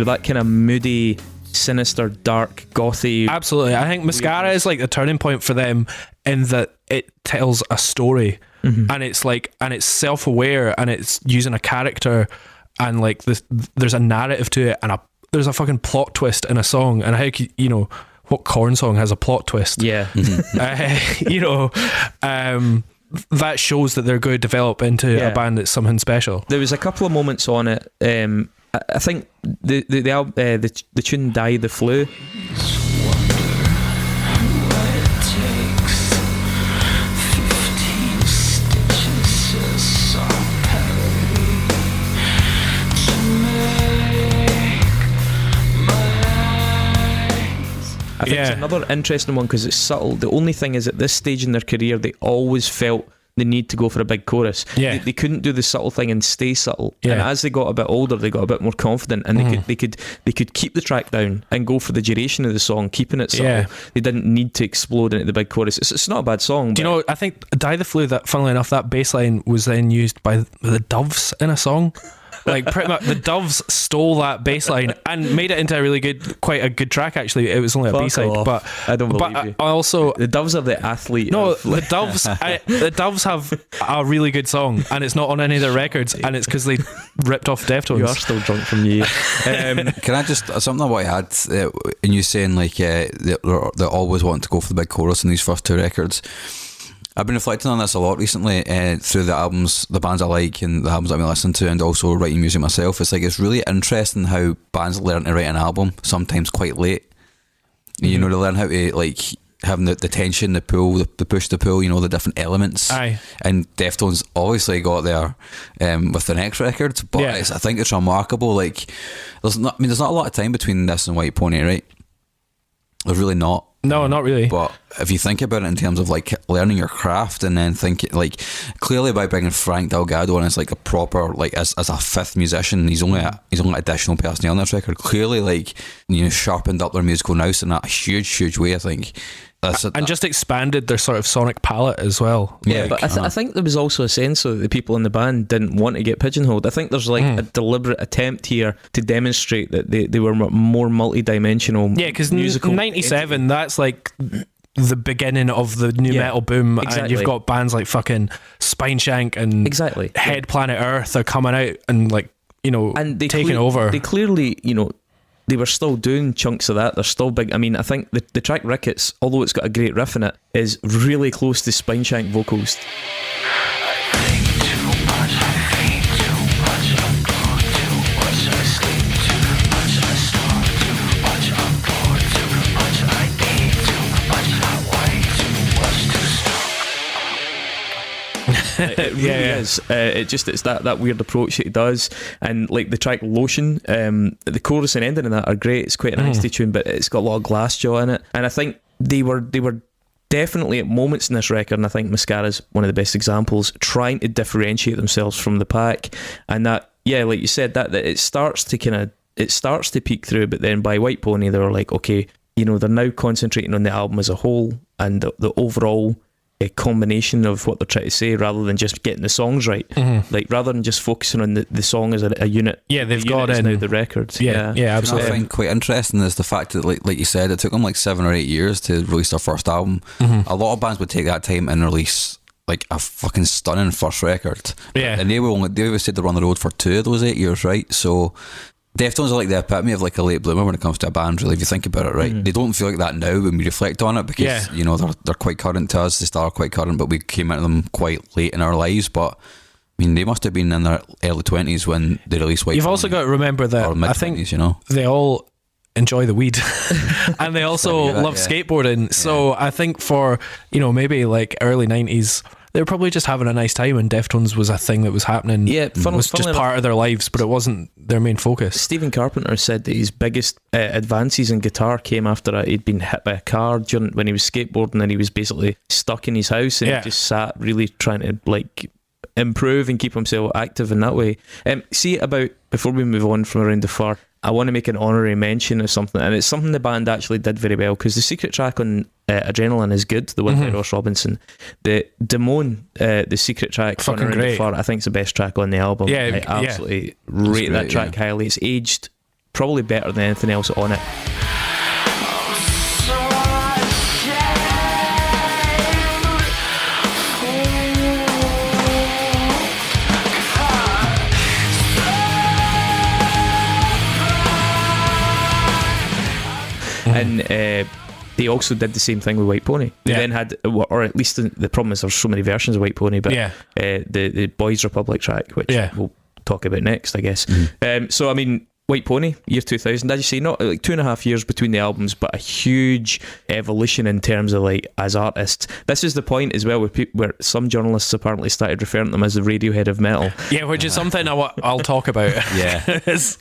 that kind of moody, sinister, dark, gothy. Absolutely. I think Mascara is like the turning point for them in that it tells a story, and it's self-aware, and it's using a character, and like there's a narrative to it, and there's a fucking plot twist in a song. And how what Korn song has a plot twist? Yeah. That shows that they're going to develop into a band that's something special. There was a couple of moments on it. I think the tune "Die the Flu." I think it's another interesting one because it's subtle. The only thing is, at this stage in their career, they always felt the need to go for a big chorus. Yeah. They couldn't do the subtle thing and stay subtle. Yeah. And as they got a bit older, they got a bit more confident, and they could keep the track down and go for the duration of the song, keeping it subtle. Yeah. They didn't need to explode into the big chorus. It's not a bad song. Do you know? I think "Die the Flu," that funnily enough, that bass line was then used by the Doves in a song. Like pretty much, the Doves stole that bass line and made it into quite a good track. Actually, it was only a B-side, but I don't believe you. Also, the Doves are the athlete. No, the Doves. The Doves have a really good song, and it's not on any of their records, and it's because they ripped off Deftones. You are still drunk from you. Can I just something I want to add? In you saying like they always want to go for the big chorus in these first two records. I've been reflecting on this a lot recently through the albums, the bands I like and the albums I've been listening to, and also writing music myself. It's really interesting how bands learn to write an album sometimes quite late. You know, to learn how to like having the tension, the pull, the push, the pull, the different elements. Aye. And Deftones obviously got there with the next record, but I think it's remarkable. Like, there's not a lot of time between this and White Pony, right? There's really not. No, not really. But if you think about it in terms of like learning your craft, and then think like clearly by bringing Frank Delgado in as like a proper like as a fifth musician, he's only additional personnel on this record. Clearly, like sharpened up their musical nous in a huge way. I think. Just expanded their sort of sonic palette as well. Yeah, but I think there was also a sense that the people in the band didn't want to get pigeonholed. I think there's like a deliberate attempt here to demonstrate that they were more multi-dimensional. Yeah, because 97, that's like the beginning of the new metal boom, exactly. And you've got bands like fucking Spineshank and Head Planet Earth are coming out and like and taking over. They clearly they were still doing chunks of that. They're still big. I mean, I think the track Rickets, although it's got a great riff in it, is really close to Spineshank vocals. It really is. It's that weird approach that he does, and like the track Lotion, the chorus and ending of that are great. It's quite an angsty tune, but it's got a lot of Glassjaw in it, and I think they were definitely at moments in this record, and I think Mascara's one of the best examples, trying to differentiate themselves from the pack, and that like you said, that it starts to peek through, but then by White Pony they were like, okay, they're now concentrating on the album as a whole and the overall a combination of what they're trying to say, rather than just getting the songs right. Like rather than just focusing on the song as a unit. Yeah, they've got in now the records. Yeah, What absolutely. I find quite interesting is the fact that like you said, it took them like 7 or 8 years to release their first album. A lot of bands would take that time and release like a fucking stunning first record. Yeah, and they always said they were on the road for 2 of those 8 years, right? So Deftones are like the epitome of like a late bloomer when it comes to a band, really, if you think about it, right? They don't feel like that now when we reflect on it, because they're quite current to us. They still are quite current, but we came into them quite late in our lives. But I mean, they must have been in their early 20s when they released White You've Pony, also got to remember that I think they all enjoy the weed and they also love skateboarding. So I think for maybe like early 90s, they were probably just having a nice time, and Deftones was a thing that was happening. Yeah, it was just part of their lives, but it wasn't their main focus. Stephen Carpenter said that his biggest advances in guitar came after he'd been hit by a car when he was skateboarding, and he was basically stuck in his house, and he just sat really trying to like improve and keep himself active in that way. Before we move on from Around the Fur, I want to make an honorary mention of something, and it's something the band actually did very well, because the secret track on Adrenaline is good, the one by Ross Robinson. The Damone, the secret track fucking Around great. The Fur, I think it's the best track on the album. I absolutely rate that track highly. It's aged probably better than anything else on it. And they also did the same thing with White Pony. They then had, or at least the problem is there's so many versions of White Pony, but the Boys Republic track, which we'll talk about next, I guess. So I mean, White Pony, year 2000, as you say, not like 2.5 years between the albums, but a huge evolution in terms of like as artists. This is the point as well where some journalists apparently started referring to them as the Radiohead of metal. Yeah, which is something I'll talk about. Yeah, it's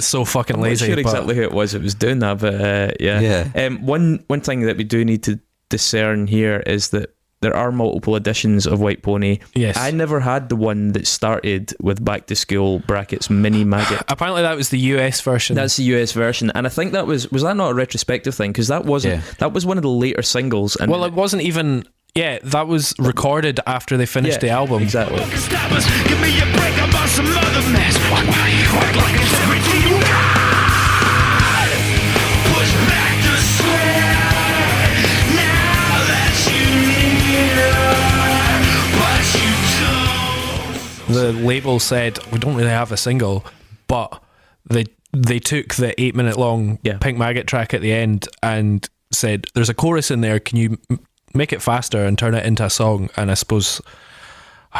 so fucking lazy. I'm not sure exactly who it was doing that, but yeah. One thing that we do need to discern here is that there are multiple editions of White Pony. Yes. I never had the one that started with Back to School brackets Mini Maggot. Apparently that was the US version. That's the US version, and I think that was that not a retrospective thing, because that wasn't that was one of the later singles. And it wasn't even. Yeah, that was recorded after they finished the album. Exactly. Give me a break, I'm on some other mess. Why you act like it's everything you got? Push back the sweat. Now that you the label said we don't really have a single, but they took the 8-minute long Pink Maggot track at the end and said there's a chorus in there, can you make it faster and turn it into a song? And I suppose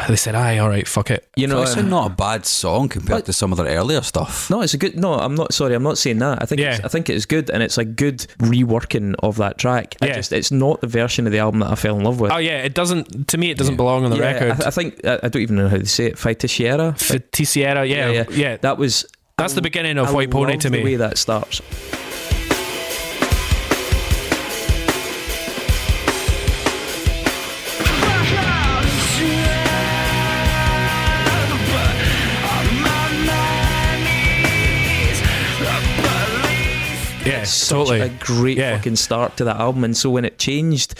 they said aye, alright, fuck it. You know, it's not a bad song compared to some of their earlier stuff. No, it's a good. No, I'm not saying that. I think it is good, and it's a good reworking of that track. It's not the version of the album that I fell in love with. Oh yeah, it doesn't. To me, it doesn't belong on the record. I think I don't even know how to say it. Feiticeira, yeah. That's the beginning of White Pony to me. The way that starts. Such a great fucking start to that album. And so when it changed,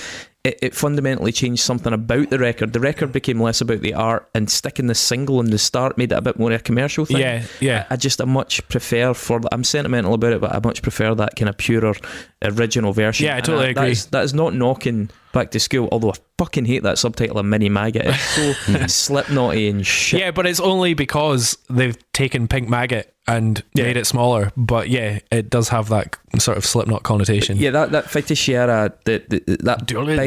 it fundamentally changed something about the record. The record became less about the art, and sticking the single in the start made it a bit more a commercial thing. I much prefer, I'm sentimental about it, but I much prefer that kind of purer original version. I totally agree. That is not knocking Back to School, although I fucking hate that subtitle of Mini Maggot. It's so Slipknotty and shit. Yeah, but it's only because they've taken Pink Maggot and made it smaller. But yeah, it does have that sort of Slipknot connotation. Yeah, that Feiticeira, that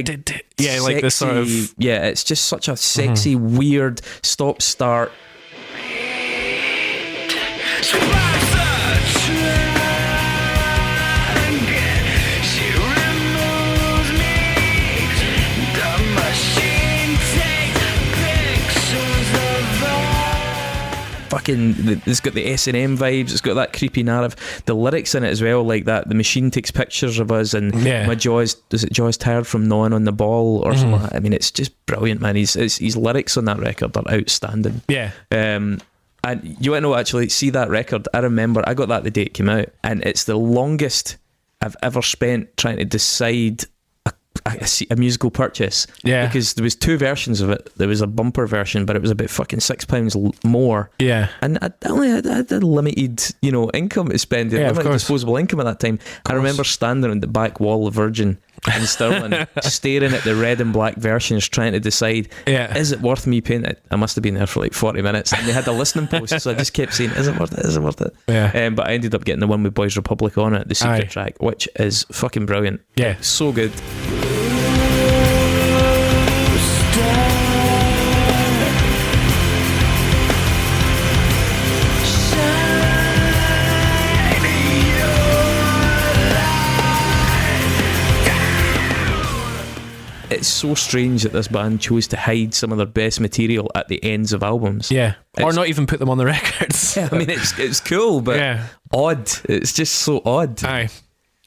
big, yeah, like this sort of, it's just such a sexy, weird stop-start. Fucking, it's got the S&M vibes, it's got that creepy narrative, the lyrics in it as well, like that the machine takes pictures of us and my jaw's tired from gnawing on the ball or something like that. I mean, it's just brilliant, man. His lyrics on that record are outstanding. And you want to know, actually, see that record, I remember I got that the day it came out, and it's the longest I've ever spent trying to decide a musical purchase, because there was two versions of it. There was a bumper version, but it was about fucking £6 more, and I only had a limited income to spend, limited disposable income at that time. I remember standing on the back wall of Virgin in Stirling staring at the red and black versions, trying to decide, is it worth me paying it? I must have been there for like 40 minutes, and they had a listening post, so I just kept saying, is it worth it? But I ended up getting the one with Boys Republic on it, the secret track, which is fucking brilliant. So good. It's so strange that this band chose to hide some of their best material at the ends of albums. Or not even put them on the records. I mean, it's cool, but odd. It's just so odd. But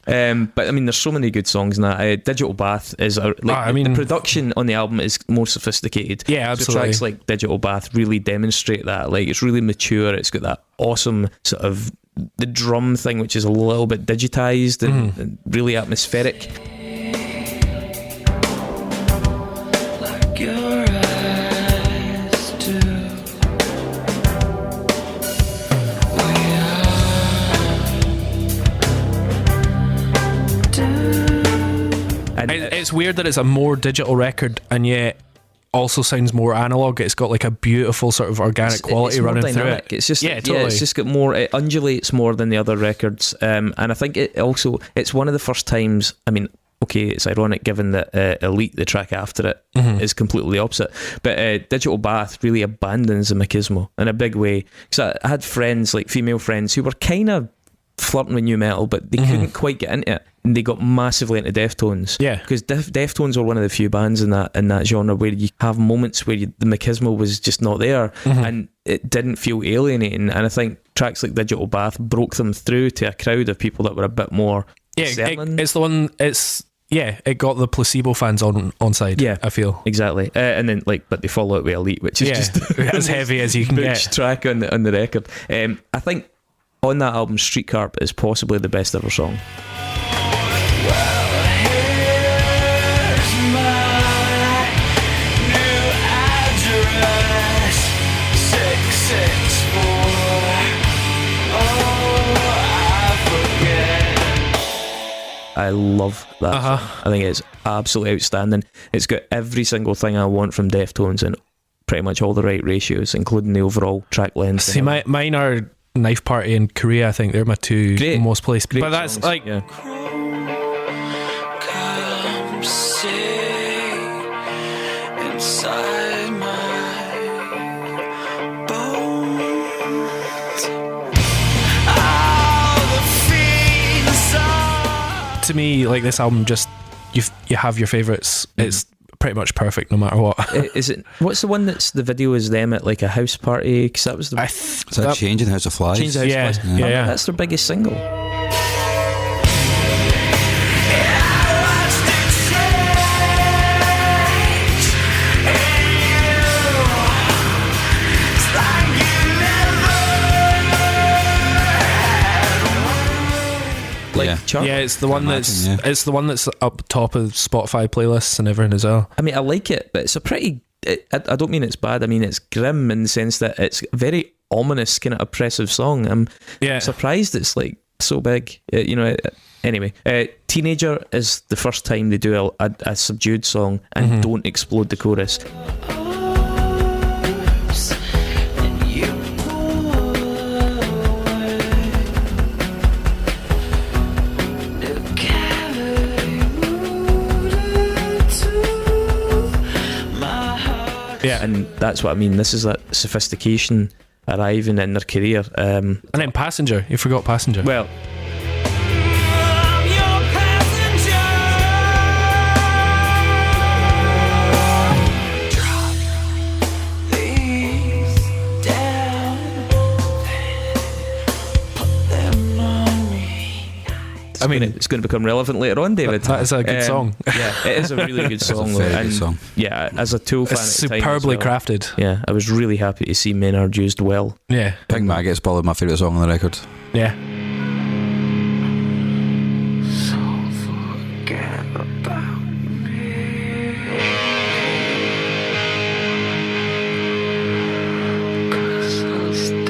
I mean, there's so many good songs in that. Digital Bath is the production on the album is more sophisticated. Absolutely. So tracks like Digital Bath really demonstrate that. Like, it's really mature. It's got that awesome sort of the drum thing, which is a little bit digitized and really atmospheric. Your eyes do. We are it's weird that it's a more digital record and yet also sounds more analog. It's got like a beautiful sort of organic quality it's more running dynamic. through it. It's just totally. it's just got more. It undulates more than the other records, and I think it's one of the first times. I mean, okay, it's ironic given that Elite, the track after it, is completely opposite. But Digital Bath really abandons the machismo in a big way. Because I had friends, like female friends, who were kind of flirting with new metal, but they couldn't quite get into it. And they got massively into Deftones. Yeah. Because Deftones were one of the few bands in that genre where you have moments where the machismo was just not there, and it didn't feel alienating. And I think tracks like Digital Bath broke them through to a crowd of people that were a bit more discerning. It's the one. It got the Placebo fans on side. Yeah, I feel exactly. And then but they follow it with Elite, which is just as heavy as you can butch get. track on the record. I think on that album, Street Carp is possibly the best ever song. I love that song. I think it's absolutely outstanding. It's got every single thing I want from Deftones and pretty much all the right ratios, including the overall track length. See, mine are Knife Party and Korea. I think they're my two most placed. Great but that's songs. like, Come sit inside my bones. All the fiends are to me, like this album, just you have your favourites. It's pretty much perfect no matter what. Is it? What's the one that's the video is them at like a house party? Because that was the Is that Changing House of Flies? Change the House Yeah, Flies. yeah. That's their biggest single. Chart. Yeah, it's the one it's the one that's up top of Spotify playlists and everything as well. I mean, I like it, but it's a pretty. I don't mean it's bad. I mean it's grim in the sense that it's a very ominous, kind of oppressive song. I'm surprised it's like so big. Anyway, Teenager is the first time they do a subdued song and don't explode the chorus. Yeah, and that's what I mean. This is that sophistication arriving in their career. And then Passenger, you forgot Passenger. Well, I'm your passenger. Drop these down, put them on me. I mean, it's going to become relevant later on, David. That is a good song. Yeah, it is a really good song. It's a very good song. Yeah, as a Tool fan, It's at the time superbly as well. crafted. Yeah, I was really happy to see Maynard used well. Yeah, Pink Maggot's probably my favourite song on the record. yeah. So forget about me. 'Cause I'll stick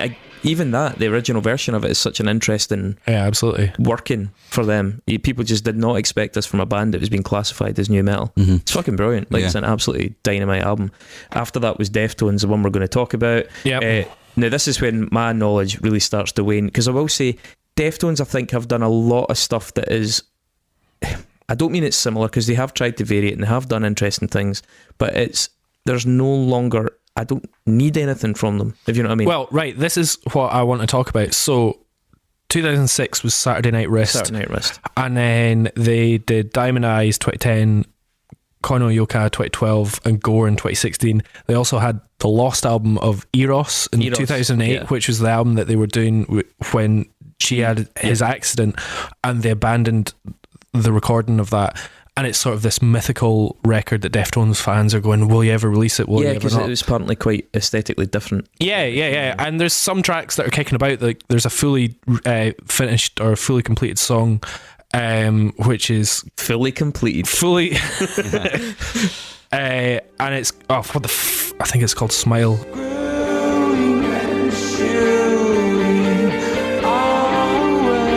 you. Even that, the original version of it is such an interesting Yeah, absolutely. working for them. People just did not expect this from a band that was being classified as new metal. It's fucking brilliant. Like, it's an absolutely dynamite album. After that was Deftones, the one we're going to talk about. Yep. Now this is when my knowledge really starts to wane, because I will say Deftones, I think, have done a lot of stuff that is, I don't mean it's similar, because they have tried to vary it and they have done interesting things, but there's no longer, I don't need anything from them, if you know what I mean. Well, right, this is what I want to talk about. So 2006 was Saturday Night Wrist. Saturday Night Wrist. And then they did Diamond Eyes 2010, Kono Yoka 2012, and Gore in 2016. They also had the Lost album of Eros in 2008, which was the album that they were doing when she had his accident, and they abandoned the recording of that. And it's sort of this mythical record that Deftones fans are going, will you ever release it? Will you ever because not? it was apparently quite aesthetically different. Yeah. And there's some tracks that are kicking about. Like there's a fully finished or fully completed song, which is Fully completed. fully, and it's I think it's called Smile. Growing and shooting away.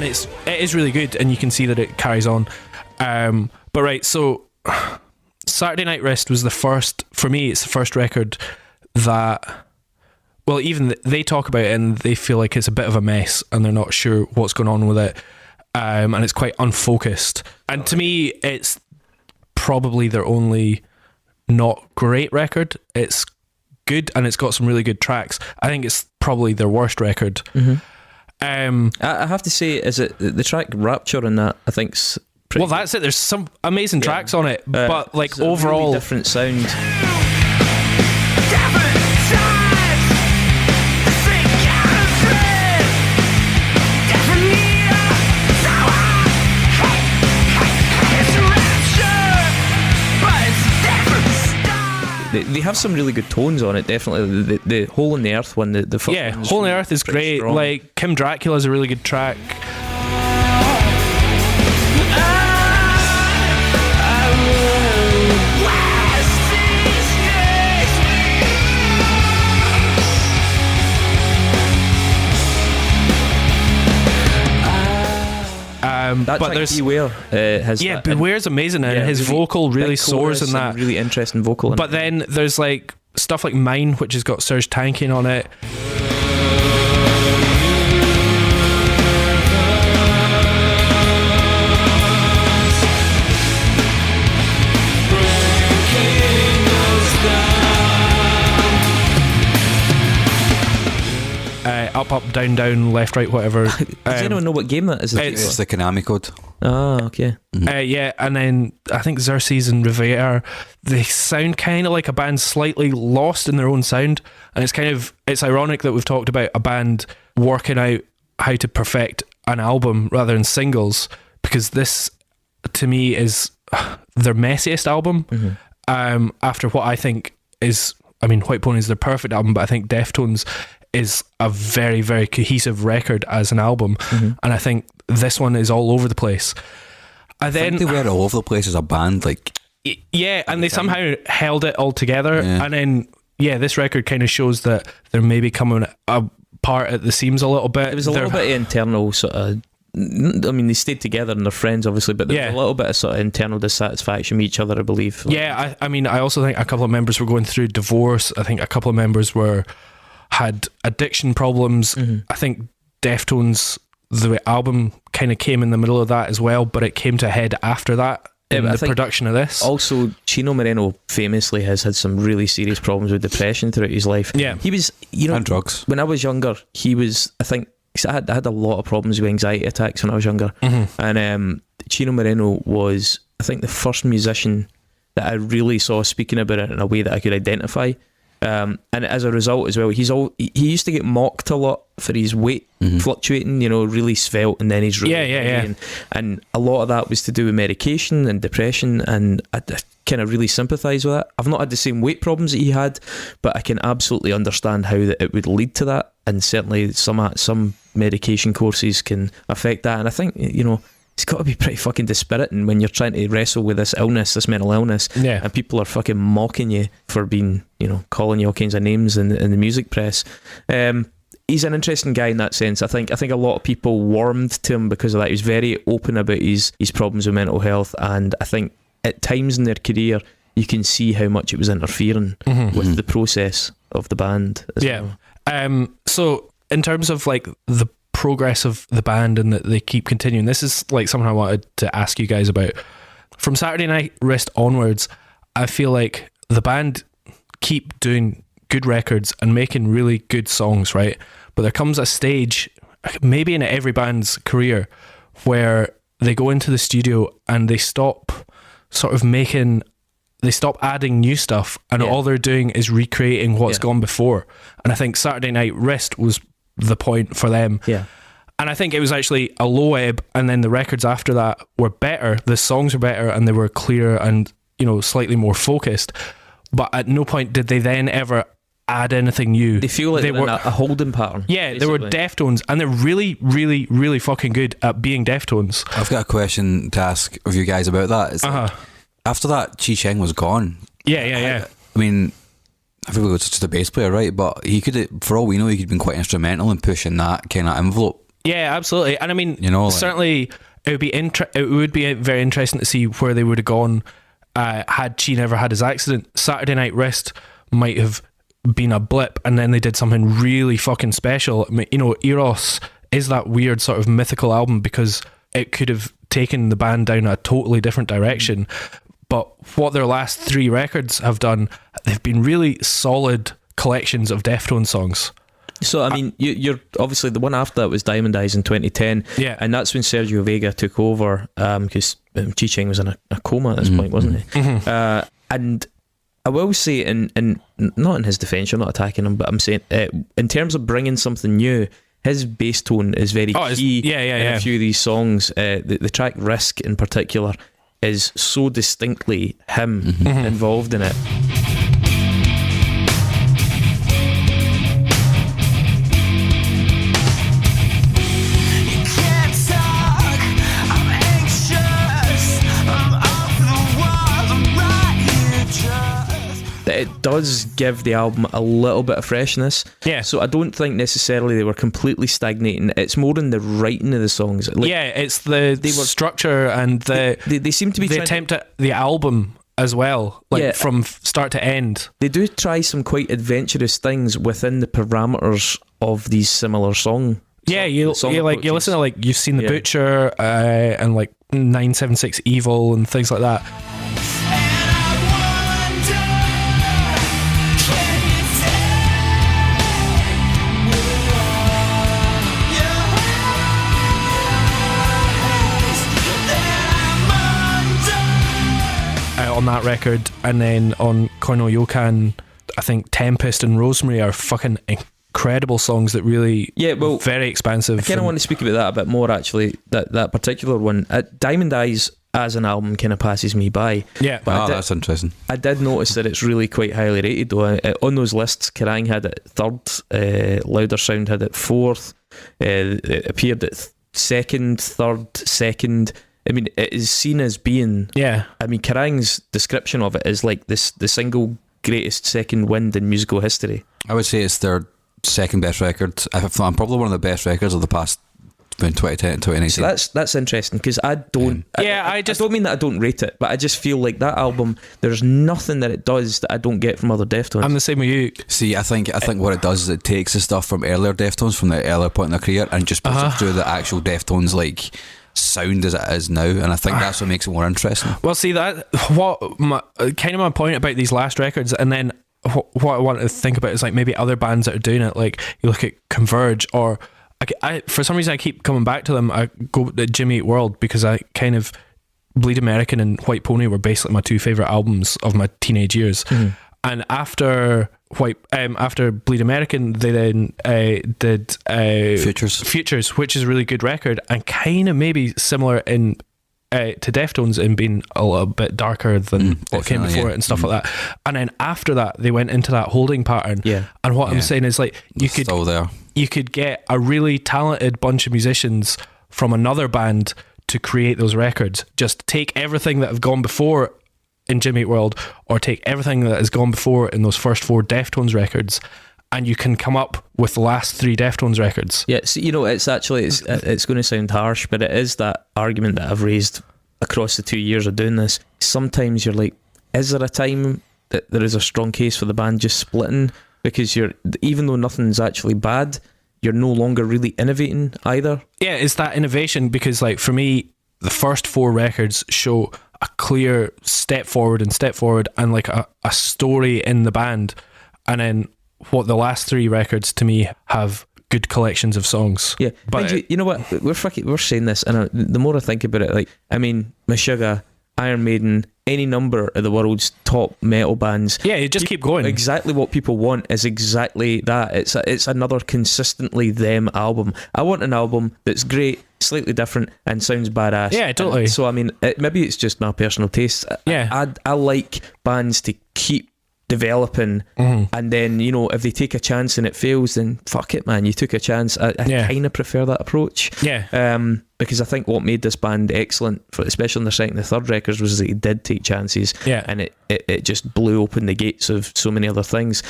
and it is really good, and you can see that it carries on. But right, so Saturday Night Wrist was the first, for me, it's the first record that, well, even they talk about it and they feel like it's a bit of a mess and they're not sure what's going on with it, and it's quite unfocused. And to me, it's probably their only not great record. It's good and it's got some really good tracks. I think it's probably their worst record. I have to say, is it the track Rapture in that? I think's pretty well, that's it. There's some amazing tracks on it, but like it's a overall, really different sound. They have some really good tones on it, definitely. The Hole in the Earth one, the first one's Hole in the Earth is great. strong. Like Kim Dracula is a really good track. That but track there's Beware has that, Beware's amazing, and his vocal really big soars chorus in that. and really interesting vocal. But then there's like stuff like Mine, which has got Serge Tankian on it. Up, up, down, down, left, right, whatever. Does anyone know what game that is? It's the Konami code. Ah, okay. Yeah, and then I think Xerxes and Riviera, they sound kind of like a band slightly lost in their own sound, and it's ironic that we've talked about a band working out how to perfect an album rather than singles, because this, to me, is their messiest album. After what I think is, I mean, White Pony is their perfect album, but I think Deftones is a very, very cohesive record as an album, and I think this one is all over the place. I think they were all over the place as a band, like and they somehow held it all together, and then this record kind of shows that they're maybe coming apart at the seams a little bit. It was a little bit of internal sort of, I mean, they stayed together and they're friends, obviously, but there was a little bit of sort of internal dissatisfaction with each other, I believe. I mean, I also think a couple of members were going through divorce. I think a couple of members had addiction problems. I think Deftones, the album kind of came in the middle of that as well, but it came to a head after that in the production of this. Also, Chino Moreno famously has had some really serious problems with depression throughout his life. Yeah. He was, and drugs. When I was younger, he was, I think, I had a lot of problems with anxiety attacks when I was younger. And Chino Moreno was, I think, the first musician that I really saw speaking about it in a way that I could identify. And as a result as well, he used to get mocked a lot for his weight fluctuating, really svelte, and then he's really heavy. And a lot of that was to do with medication and depression, and I kind of really sympathise with that. I've not had the same weight problems that he had, but I can absolutely understand how that it would lead to that, and certainly some medication courses can affect that. And I think it's got to be pretty fucking dispiriting when you're trying to wrestle with this mental illness, and people are fucking mocking you for being, calling you all kinds of names in the music press. He's an interesting guy in that sense. I think a lot of people warmed to him because of that. He was very open about his problems with mental health, and I think at times in their career you can see how much it was interfering with the process of the band as well. So in terms of like the progress of the band and that they keep continuing, this is like something I wanted to ask you guys about. From Saturday Night Wrist onwards, I feel like the band keep doing good records and making really good songs, right? But there comes a stage, maybe in every band's career, where they go into the studio and they stop adding new stuff, and all they're doing is recreating what's gone before. And I think Saturday Night Wrist was the point for them. And I think it was actually a low ebb, and then the records after that were better. The songs were better and they were clearer and slightly more focused, but at no point did they then ever add anything new. They feel like they were a holding pattern. They were Deftones, and they're really, really, really fucking good at being Deftones. I've got a question to ask of you guys about that. It's like, after that, Chi Cheng was gone. I mean, I think he was just a bass player, right? But he could, for all we know, he could have been quite instrumental in pushing that kind of envelope Yeah, absolutely. And I mean, certainly it would be very interesting to see where they would have gone had she never had his accident. Saturday Night Wrist might have been a blip, and then they did something really fucking special. I mean, Eros is that weird sort of mythical album because it could have taken the band down a totally different direction. But what their last 3 records have done, they've been really solid collections of Deftones songs. So, I mean, you're obviously the one after that was Diamond Eyes in 2010. Yeah. And that's when Sergio Vega took over because Chi Cheng was in a coma at this point, wasn't he? Mm-hmm. And I will say, in not in his defence, you're not attacking him, but I'm saying in terms of bringing something new, his bass tone is very key in a few of these songs. The track Risk in particular is so distinctly him involved in it. It does give the album a little bit of freshness. Yeah. So I don't think necessarily they were completely stagnating. It's more in the writing of the songs. It's the structure and they seem to be the attempt at the album as well, from start to end. They do try some quite adventurous things within the parameters of these similar songs. Yeah, you listen to You've Seen the Butcher and 976 Evil and things like that. On that record, and then on Koino Yokan, I think Tempest and Rosemary are fucking incredible songs that really, very expansive. I kind of want to speak about that a bit more, actually. That particular one, Diamond Eyes as an album kind of passes me by. Yeah, but that's interesting. I did notice that it's really quite highly rated though. On those lists, Kerrang had it 3rd, Louder Sound had it 4th, it appeared at 2nd, 3rd, 2nd. I mean, it is seen as being... Yeah. I mean, Kerrang's description of it is like the single greatest second wind in musical history. I would say it's their second best record. I'm probably one of the best records of the past 2010 and 2019. So that's interesting because I don't... I don't mean that I don't rate it, but I just feel like that album, there's nothing that it does that I don't get from other Deftones. I'm the same with you. See, I think what it does is it takes the stuff from earlier Deftones, from the earlier point in their career, and just puts it through the actual Deftones sound as it is now, and I think that's what makes it more interesting. Well, see, that my point about these last records, and then what I want to think about is maybe other bands that are doing it. Like you look at Converge, or I for some reason I keep coming back to them. I go to Jimmy Eat World because I kind of Bleed American and White Pony were basically my 2 favourite albums of my teenage years. And after Bleed American, they then did Futures, which is a really good record, and kind of maybe similar in to Deftones in being a little bit darker than what came before it and stuff like that. And then after that, they went into that holding pattern. Yeah. And what I'm saying is you could get a really talented bunch of musicians from another band to create those records. Just take everything that have gone before in Jimmy Eat World, or take everything that has gone before in those first 4 Deftones records, and you can come up with the last 3 Deftones records. Yeah, so, it's actually it's going to sound harsh, but it is that argument that I've raised across the 2 years of doing this. Sometimes you're like, is there a time that there is a strong case for the band just splitting, because even though nothing's actually bad, you're no longer really innovating either? Yeah, it's that innovation, because for me, the first 4 records show a clear step forward and a story in the band, and then what the last 3 records to me have good collections of songs. Yeah, but you know what, we're saying this, and the more I think about it, Meshuggah, Iron Maiden, any number of the world's top metal bands. Yeah, you just keep going. Exactly what people want is exactly that. It's another consistently them album. I want an album that's great, slightly different, and sounds badass. Yeah, totally. So I mean, maybe it's just my personal taste. Yeah, I like bands to keep developing, and then if they take a chance and it fails, then fuck it, man, you took a chance. I kind of prefer that approach. Because I think what made this band excellent, especially in the second and the third records, was that they did take chances, and it just blew open the gates of so many other things.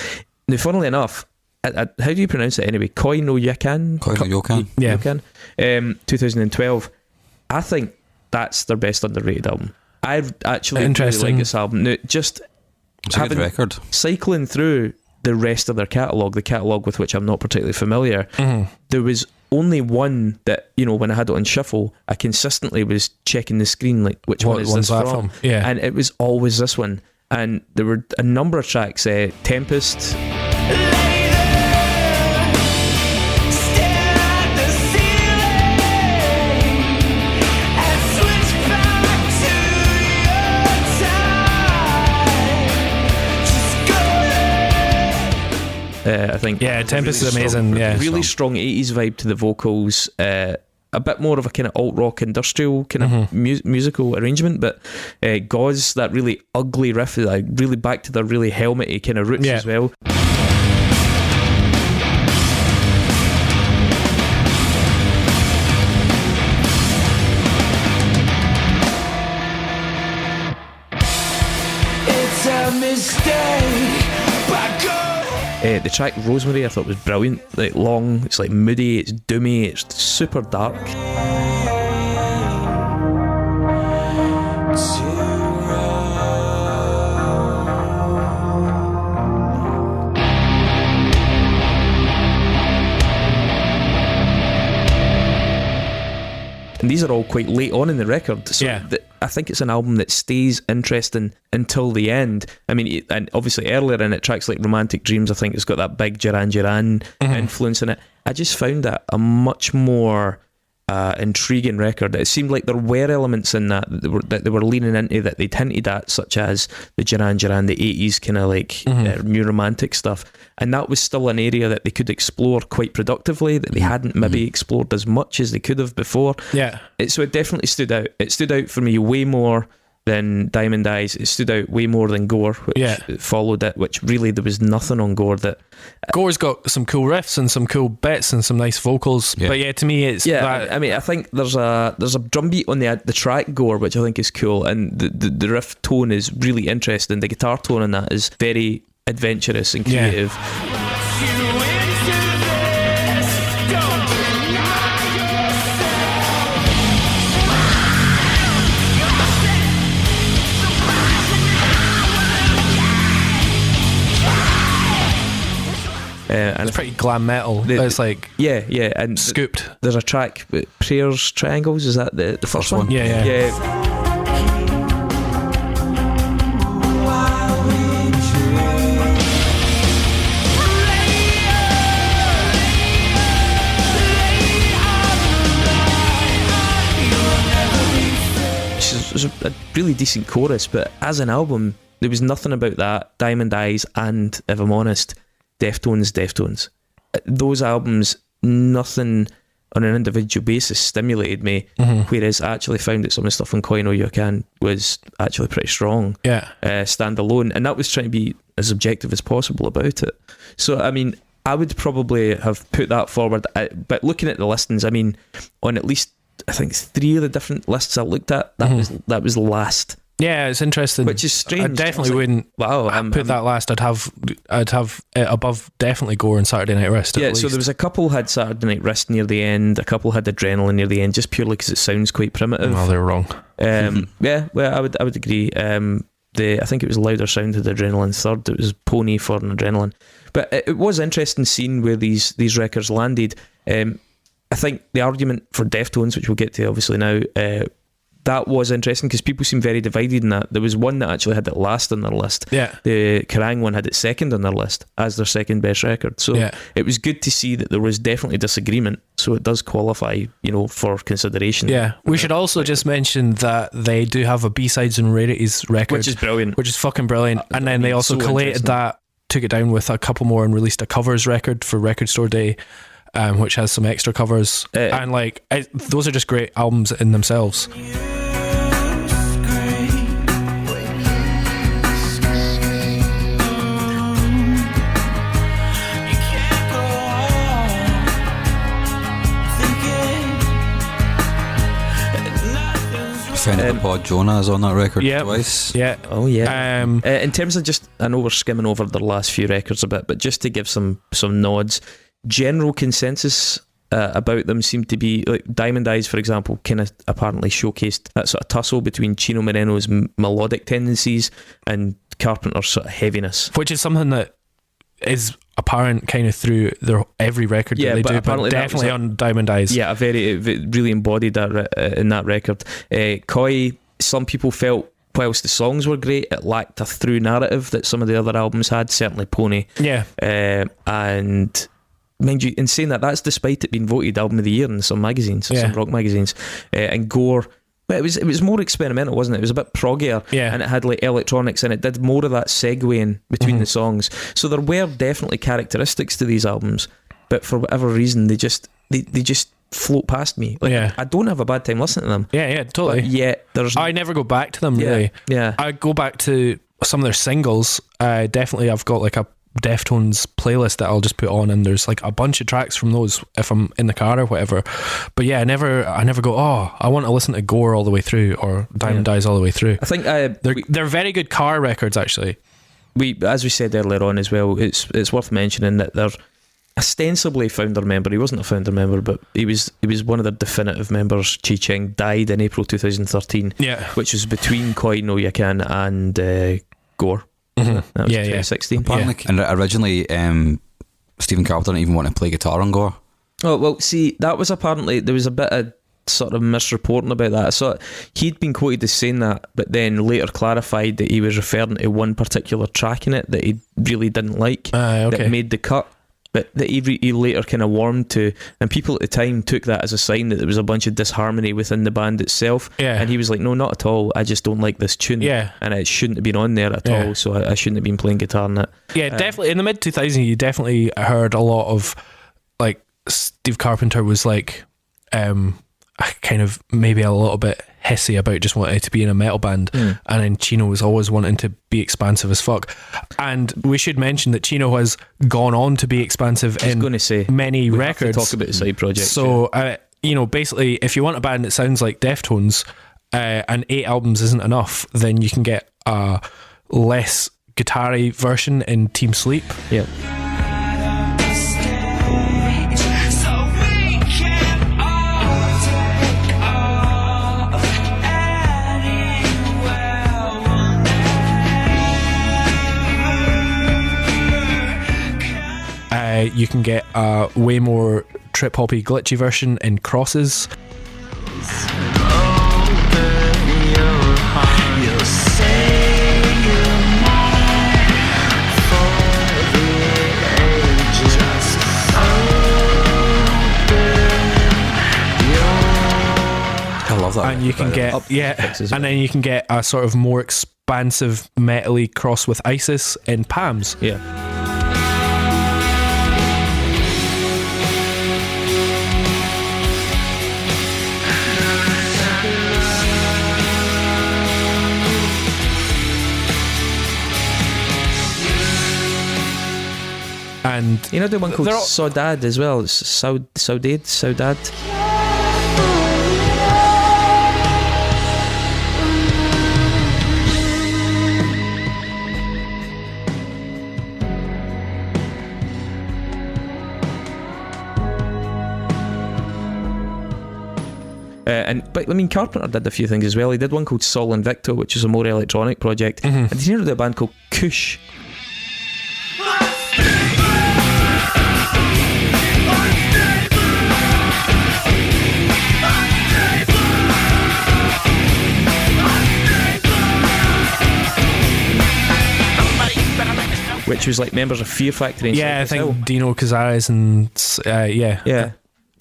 Now, funnily enough, how do you pronounce it anyway? Koi no Yakan? Koi no Yokan. Yeah. Yokan, 2012. I think that's their best underrated album. I actually really like this album. Now, just It's a good record. cycling through the rest of their catalogue, the catalogue with which I'm not particularly familiar, there was only one that, you know, when I had it on shuffle, I consistently was checking the screen, like, which one is this from? Yeah. And it was always this one. And there were a number of tracks, Tempest. I think Tempest is amazing. Really strong 80s vibe to the vocals, a bit more of a kind of alt rock industrial kind of musical arrangement, but Gauze, that really ugly riff, like really back to their really helmety kind of roots as well. It's a mistake, but go. The track Rosemary I thought was brilliant, like long, it's like moody, it's doomy, it's super dark. And these are all quite late on in the record, so I think it's an album that stays interesting until the end. I mean, and obviously earlier in it, tracks like Romantic Dreams, I think it's got that big Duran Duran influence in it. I just found that a much more intriguing record. It seemed like there were elements in that they were leaning into, that they'd hinted at, such as the Duran Duran, the 80s kind of like new romantic stuff. And that was still an area that they could explore quite productively, that they hadn't maybe explored as much as they could have before. Yeah. So it definitely stood out. It stood out for me way more than Diamond Eyes. It stood out way more than Gore, which followed it, which really there was nothing on Gore that... Gore's got some cool riffs and some cool bits and some nice vocals, but to me it's... I mean, I think there's a drum beat on the track Gore, which I think is cool, and the riff tone is really interesting. The guitar tone on that is very adventurous and creative. And it's pretty glam metal. It's like and scooped. There's a track, Prayers Triangles. Is that the first one? Yeah. It's a really decent chorus, but as an album, there was nothing about that. Diamond Eyes and, if I'm honest, Deftones. Those albums, nothing on an individual basis stimulated me, whereas I actually found that some of the stuff on Koi no Yokan was actually pretty strong. Standalone, and that was trying to be as objective as possible about it. So, I mean, I would probably have put that forward, but looking at the listings, I mean, on at least, I think 3 of the different lists I looked at, that was last. Yeah, it's interesting. Which is strange. I definitely wouldn't put that last. I'd have it above definitely Gore and Saturday Night Wrist. Yeah, so there was a couple had Saturday Night Wrist near the end, a couple had Adrenaline near the end, just purely because it sounds quite primitive. Well, they're wrong. Yeah, well, I would agree. I think it was Louder Sound had Adrenaline third. It was Pony for an Adrenaline, but it was interesting seeing where these records landed. I think the argument for Deftones, which we'll get to obviously now, that was interesting because people seem very divided in that. There was one that actually had it last on their list. Yeah. The Kerrang one had it second on their list as their second best record. So it was good to see that there was definitely disagreement. So it does qualify, for consideration. Yeah. We should also just mention that they do have a B-Sides and Rarities record. Which is brilliant. Which is fucking brilliant. And then they also collated that, took it down with a couple more and released a covers record for Record Store Day, which has some extra covers. And those are just great albums in themselves. Friend of the pod, Jonah, is on that record twice. Yeah. Oh yeah. In terms of just, I know we're skimming over the last few records a bit, but just to give some nods, general consensus about them seemed to be like Diamond Eyes, for example, kind of apparently showcased that sort of tussle between Chino Moreno's melodic tendencies and Carpenter's sort of heaviness, which is something that is apparent kind of through every record that they do, but definitely on Diamond Eyes. Yeah, it really embodied that in that record. Koi, some people felt, whilst the songs were great, it lacked a through narrative that some of the other albums had, certainly Pony. Yeah. And mind you, in saying that, that's despite it being voted album of the year in some magazines, some rock magazines. And Gore, well, it was more experimental, wasn't it? It was a bit proggier, and it had like electronics, and it did more of that segueing between the songs. So there were definitely characteristics to these albums, but for whatever reason, they just float past me. Like, I don't have a bad time listening to them. Yeah, totally. I never go back to them, really. Yeah. I go back to some of their singles. Definitely, I've got like a Deftones playlist that I'll just put on, and there's like a bunch of tracks from those if I'm in the car or whatever. But yeah, I never go, oh, I want to listen to Gore all the way through or Diamond Eyes all the way through. I think they're very good car records, actually. As we said earlier on as well, it's worth mentioning that they're ostensibly founder member. He wasn't a founder member, but he was one of the definitive members. Chi Cheng died in April 2013, which was between Koi No Yakan and Gore. That was 2016. Apparently, and originally Stephen Carpenter didn't even want to play guitar on Gore. Oh well, see, that was apparently, there was a bit of sort of misreporting about that. So he'd been quoted as saying that, but then later clarified that he was referring to one particular track in it that he really didn't like, that made the cut, but that he later kind of warmed to, and people at the time took that as a sign that there was a bunch of disharmony within the band itself. And he was like, no, not at all, I just don't like this tune, and it shouldn't have been on there at all, so I shouldn't have been playing guitar in it. Definitely in the mid 2000s you definitely heard a lot of like Steve Carpenter was like kind of maybe a little bit hissy about just wanting to be in a metal band, and then Chino was always wanting to be expansive as fuck. And we should mention that Chino has gone on to be expansive in many records. Have to talk about the side projects. So basically, if you want a band that sounds like Deftones, and 8 albums isn't enough, then you can get a less guitar-y version in Team Sleep. Yeah. You can get a way more trip-hoppy, glitchy version in Crosses. I love that. And you can get and then you can get a sort of more expansive metal-y cross with Isis in Palms. Yeah. And you know the one called Saudade as well. It's Saudade. But I mean, Carpenter did a few things as well. He did one called Sol Invicto, which is a more electronic project. And did you know the band called Kush? Which was like members of Fear Factory. And I think Dino Cazares and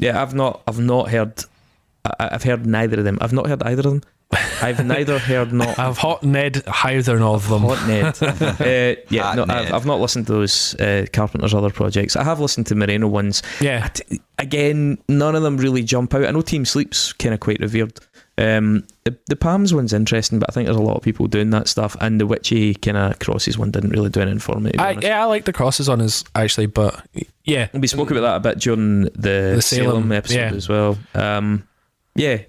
I've not heard. I've heard neither of them. I've not heard either of them. I've neither heard not. I've hot Ned either of them. Hot Ned. I've not listened to those Carpenter's other projects. I have listened to Moreno ones. Yeah. Again, none of them really jump out. I know Team Sleep's kind of quite revered. The Palms one's interesting, but I think there's a lot of people doing that stuff, and the witchy kind of Crosses one didn't really do anything for me. I like the Crosses one actually, but we spoke about that a bit during the Salem episode as well.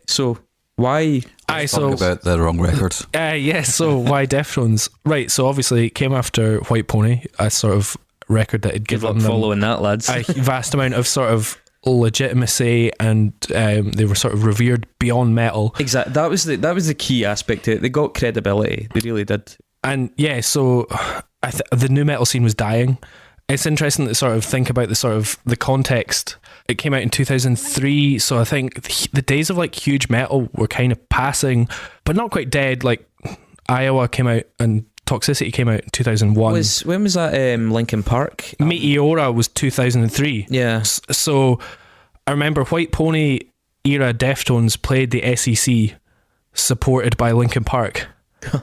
So Why? Talk about the wrong record. So why Deftones? Right, so obviously it came after White Pony, a sort of record that had Good given luck them following that, lads. a vast amount of sort of legitimacy, and they were sort of revered beyond metal. Exactly. That was the key aspect to it. They got credibility. They really did. And yeah, so the new metal scene was dying. It's interesting to sort of think about the context. It came out in 2003, so I think the days of like huge metal were kind of passing, but not quite dead. Like Iowa came out and Toxicity came out in 2001. When was that? Linkin Park? Meteora was 2003. Yeah. So I remember White Pony era Deftones played the SEC, supported by Linkin Park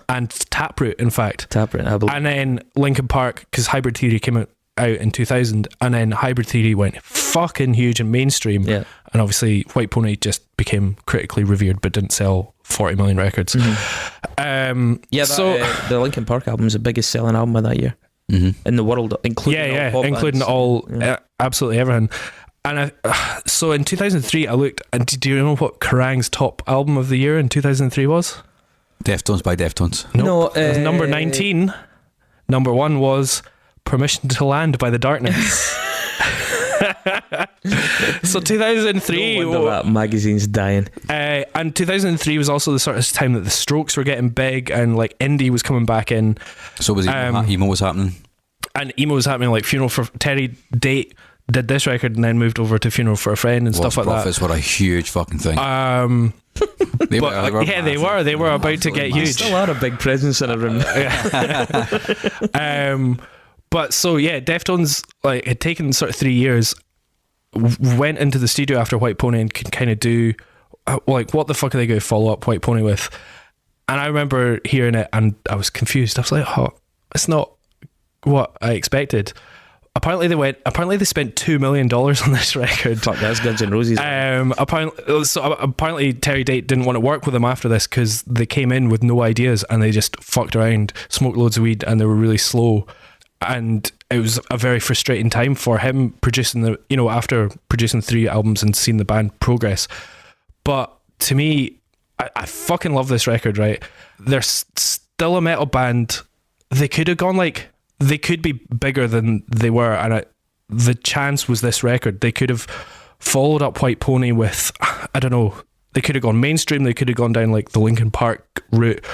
and Taproot, in fact. Taproot, I believe. And then Linkin Park, because Hybrid Theory came out in 2000, and then Hybrid Theory went fucking huge and mainstream. Yeah. And obviously White Pony just became critically revered but didn't sell 40 million records. The Linkin Park album was the biggest selling album of that year in the world, including all pop including bands. all absolutely everything. And so in 2003 I looked, and do you know what Kerrang's top album of the year in 2003 was? Deftones by Deftones. Nope. It was number 19. Number 1 was Permission to Land by The Darkness. So 2003, no wonder that magazine's dying. and 2003 was also the sort of time that the Strokes were getting big, and like indie was coming back in. So was emo was happening, and emo was happening. Like Funeral for Terry Date did this record and then moved over to Funeral for a Friend and stuff like Prophets were a huge fucking thing. They were about to get huge. Still are a big presence in a room. But so yeah, Deftones like had taken sort of 3 years, went into the studio after White Pony and could kind of do like, what the fuck are they going to follow up White Pony with? And I remember hearing it and I was confused. I was like, oh, it's not what I expected. Apparently they spent $2 million on this record. Fuck, that's Guns N' Roses. Apparently Terry Date didn't want to work with them after this because they came in with no ideas and they just fucked around, smoked loads of weed, and they were really slow. And it was a very frustrating time for him producing after producing 3 albums and seeing the band progress. But to me, I fucking love this record, right? They're still a metal band. They could have gone they could be bigger than they were, and the chance was this record. They could have followed up White Pony with, I don't know, they could have gone mainstream, they could have gone down like the Linkin Park route,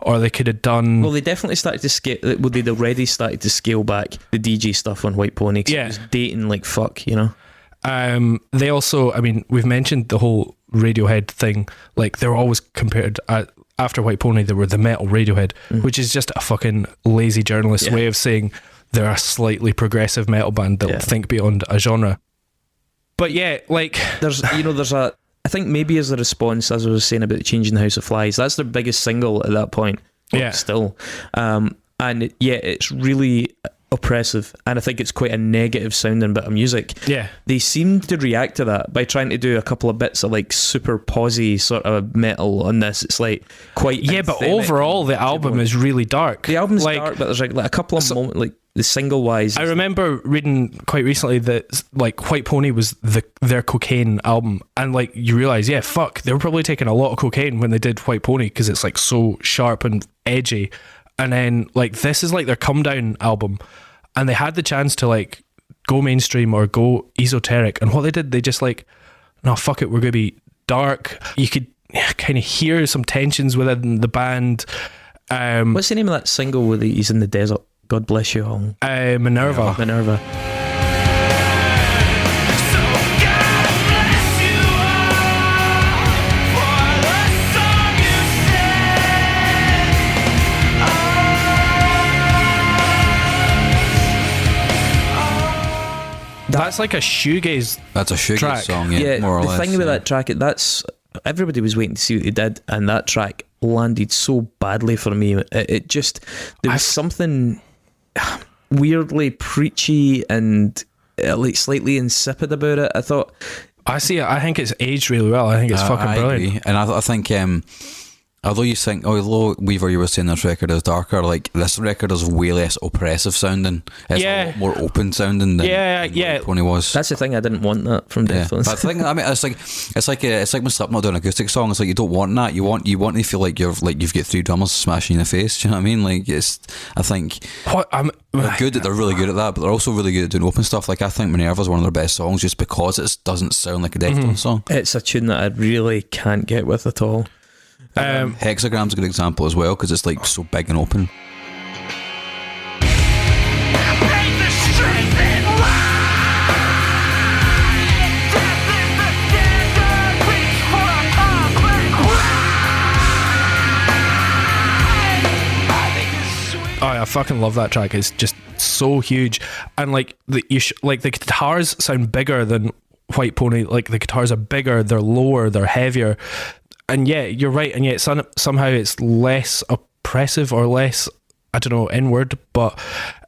or they could have done... Well, they definitely started to scale... Well, they'd already started to scale back the DJ stuff on White Pony, because it was dating like fuck, you know? They also, I mean, we've mentioned the whole Radiohead thing. Like, they were always compared... after White Pony, they were the metal Radiohead, which is just a fucking lazy journalist way of saying they're a slightly progressive metal band that think beyond a genre. But yeah, like... There's a... I think maybe as a response, as I was saying about Changing the House of Flies, that's their biggest single at that point. Still. And it's really oppressive, and I think it's quite a negative sounding bit of music. Yeah. They seem to react to that by trying to do a couple of bits of like super posy sort of metal on this. It's like quite... Yeah, but overall the album is really dark. The album's dark, but there's like a couple of moments, like the single wise. I remember reading quite recently that like White Pony was their cocaine album, and like you realise, they were probably taking a lot of cocaine when they did White Pony because it's like so sharp and edgy. And then like this is like their come down album, and they had the chance to like go mainstream or go esoteric, and what they did, they just like, no, fuck it, we're gonna be dark. You could kind of hear some tensions within the band. What's the name of that single where he's in the desert? God bless you all. Minerva. That's like a shoegaze. That's a shoegaze track. song, more or less. The thing about that track, everybody was waiting to see what they did, and that track landed so badly for me. It just, there was something weirdly preachy and like slightly insipid about it. I thought, I think it's aged really well. I think it's fucking brilliant. Agree. And I think Although Weaver, you were saying this record is darker, like this record is way less oppressive sounding. It's a lot more open sounding than Tony was. That's the thing. I didn't want that from Deftones. But I mean, it's like when Slipknot do an acoustic song. It's like you don't want that. You want to feel like you've got three drummers smashing in the face. Do you know what I mean? Like I think they're really good at that, but they're also really good at doing open stuff. Like I think Minerva's one of their best songs just because it doesn't sound like a Deftones song. It's a tune that I really can't get with at all. Hexagram's a good example as well because it's like so big and open. Oh, I fucking love that track. It's just so huge, and like the guitars sound bigger than White Pony. Like the guitars are bigger, they're lower, they're heavier. And yeah, you're right, and yet somehow it's less oppressive or less, I don't know, inward, but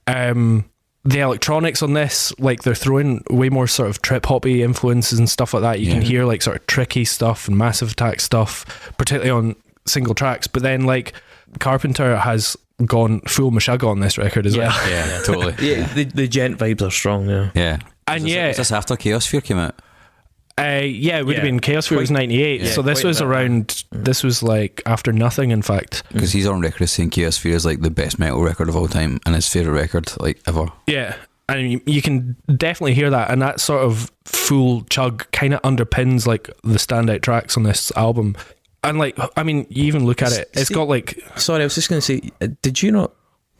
the electronics on this, like they're throwing way more sort of trip-hoppy influences and stuff like that. You can hear like sort of tricky stuff and Massive Attack stuff, particularly on single tracks, but then like Carpenter has gone full Meshuggah on this record as well. Yeah, totally. Yeah, the gent vibes are strong, Yeah. And is this after Chaos Fear came out? It would have been Chaos Fear was 98, so this was around. This was like after Nothing, in fact, because he's on record saying Chaos Fear is like the best metal record of all time and his favourite record like ever. Yeah, and you can definitely hear that, and that sort of full chug kind of underpins like the standout tracks on this album. And like, I mean, you even look at it, it's got like. Sorry, I was just going to say, did you not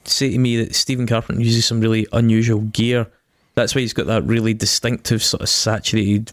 say to me that Stephen Carpenter uses some really unusual gear? That's why he's got that really distinctive sort of saturated,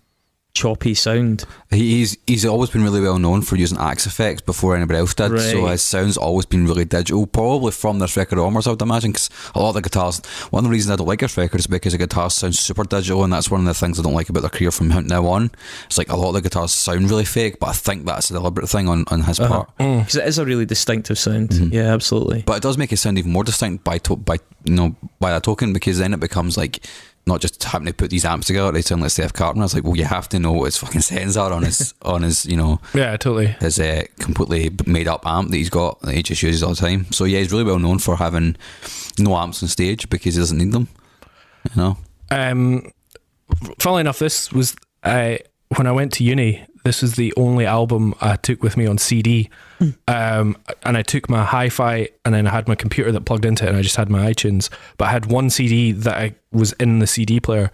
choppy sound. He's always been really well known for using Axe effects before anybody else did, so his sound's always been really digital, probably from this record onwards, I would imagine, because a lot of the guitars, one of the reasons I don't like this record is because the guitars sound super digital, and that's one of the things I don't like about their career from now on. It's like a lot of the guitars sound really fake, but I think that's a deliberate thing on his part, because it is a really distinctive sound. Yeah, absolutely. But it does make it sound even more distinct by that token, because then it becomes like not just having to put these amps together, they sound like Steph Carpenter. It's like, well, you have to know what his fucking settings are on his yeah, totally, his completely made up amp that he's got that he just uses all the time. So yeah, he's really well known for having no amps on stage because he doesn't need them. Funnily enough, this was when I went to uni. This was the only album I took with me on CD. And I took my hi-fi, and then I had my computer that plugged into it, and I just had my iTunes. But I had one CD that was in the CD player,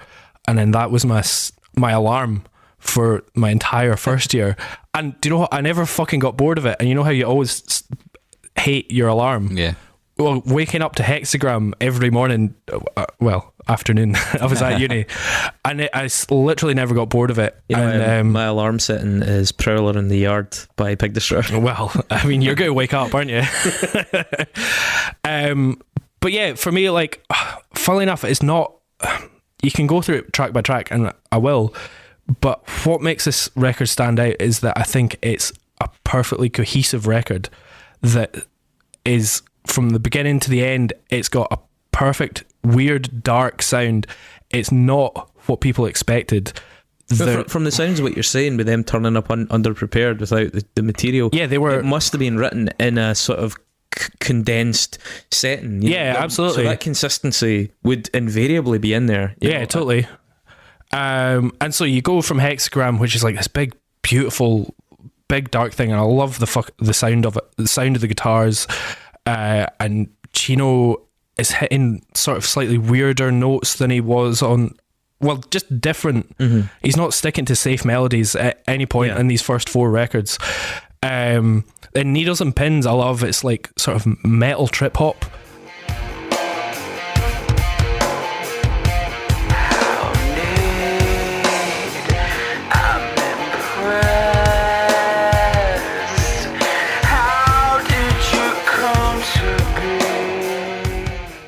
and then that was my alarm for my entire first year. And do you know what? I never fucking got bored of it. And you know how you always hate your alarm? Yeah. Well, waking up to Hexagram every morning, afternoon, I was at uni, and I literally never got bored of it. My alarm setting is Prowler in the Yard by Pig Destroyer. Well, I mean, you're going to wake up, aren't you? But yeah, for me, like, funnily enough, it's not. You can go through it track by track, and I will. But what makes this record stand out is that I think it's a perfectly cohesive record that is, from the beginning to the end, it's got a perfect, weird, dark sound. It's not what people expected. From the sounds of what you're saying, with them turning up underprepared without the material, they were. It must have been written in a sort of condensed setting. Absolutely. So that consistency would invariably be in there. Totally. And so you go from Hexagram, which is like this big, beautiful, big dark thing, and I love the sound of it, the sound of the guitars. And Chino is hitting sort of slightly weirder notes than he was on, well, just different. He's not sticking to safe melodies at any point in these first four records. And Needles and Pins, I love. It's like sort of metal trip hop.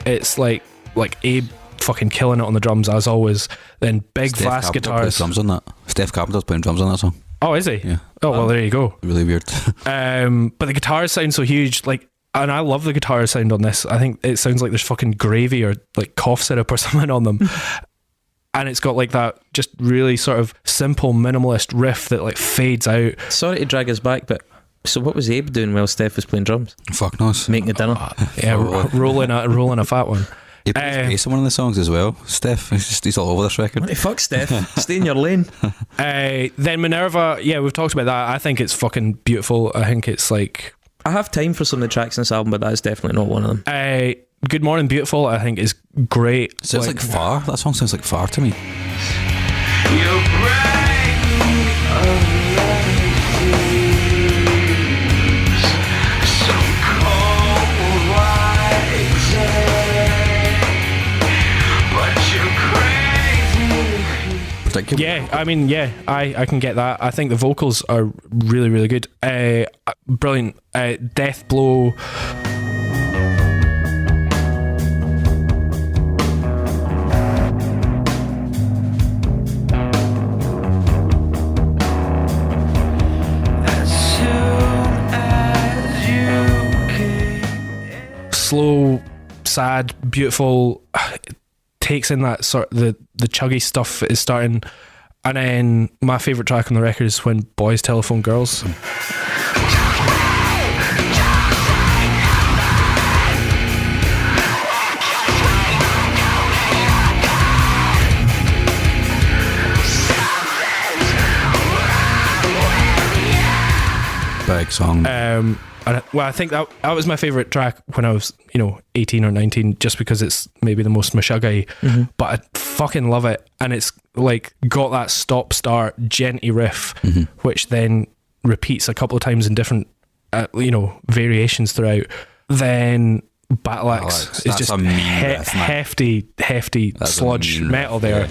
It's like Abe fucking killing it on the drums as always. Then big Steph vast Carpenter guitars. plays drums on that. Steph Carpenter's playing drums on that song. Oh, is he? Yeah. Oh well, there you go. Really weird. But the guitars sound so huge, like, and I love the guitar sound on this. I think it sounds like there's fucking gravy or like cough syrup or something on them. And it's got like that just really sort of simple minimalist riff that like fades out. Sorry to drag us back, but So what was Abe doing while Steph was playing drums? Fuck knows. Making a dinner. rolling a fat one. He plays bass in one of the songs as well. Steph, he's all over this record. What the fuck, Steph? Stay in your lane. Then Minerva, yeah, we've talked about that. I think it's fucking beautiful. I think it's like... I have time for some of the tracks in this album, but that's definitely not one of them. Good Morning Beautiful, I think, is great. Sounds like Far. That song sounds like Far to me. You break some cold white day, but you're crazy. Particularly. Yeah, I mean, yeah, I can get that. I think the vocals are really, really good. Brilliant. Death Blow. Slow, sad, beautiful. It takes in that sort of the chuggy stuff is starting, and then my favourite track on the record is when Boys Telephone Girls. Big song. I think that was my favourite track when I was 18 or 19, just because it's maybe the most mashuggy, but I fucking love it, and it's like got that stop start genty riff, which then repeats a couple of times in different variations throughout. Then Battle Axe is just hefty That's sludge metal there. Yeah.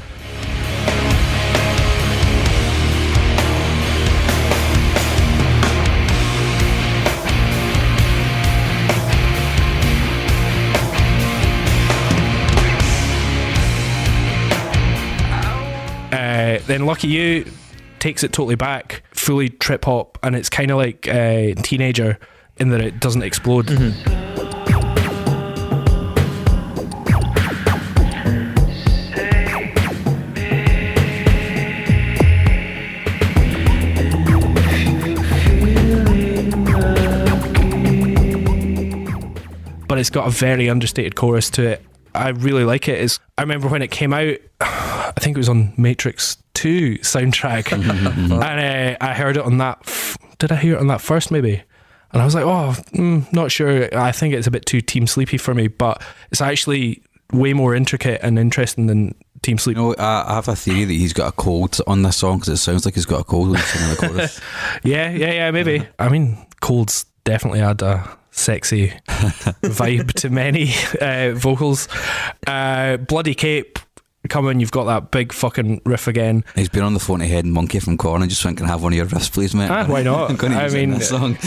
Then Lucky You takes it totally back, fully trip hop, and it's kind of like Teenager in that it doesn't explode. But it's got a very understated chorus to it. I really like it. I remember when it came out, I think it was on Matrix 2 soundtrack, and I heard it on that. Did I hear it on that first, maybe? And I was like, not sure. I think it's a bit too Team Sleepy for me, but it's actually way more intricate and interesting than Team Sleep. I have a theory that he's got a cold on this song, because it sounds like he's got a cold when he's singing the chorus. Yeah, maybe. I mean, colds definitely add a sexy vibe to many vocals. Bloody Cape, come on, you've got that big fucking riff again. He's been on the phone to Head and Monkey from Korn and just went, can I have one of your riffs, please, mate? Why not? I'm going to use it in this song.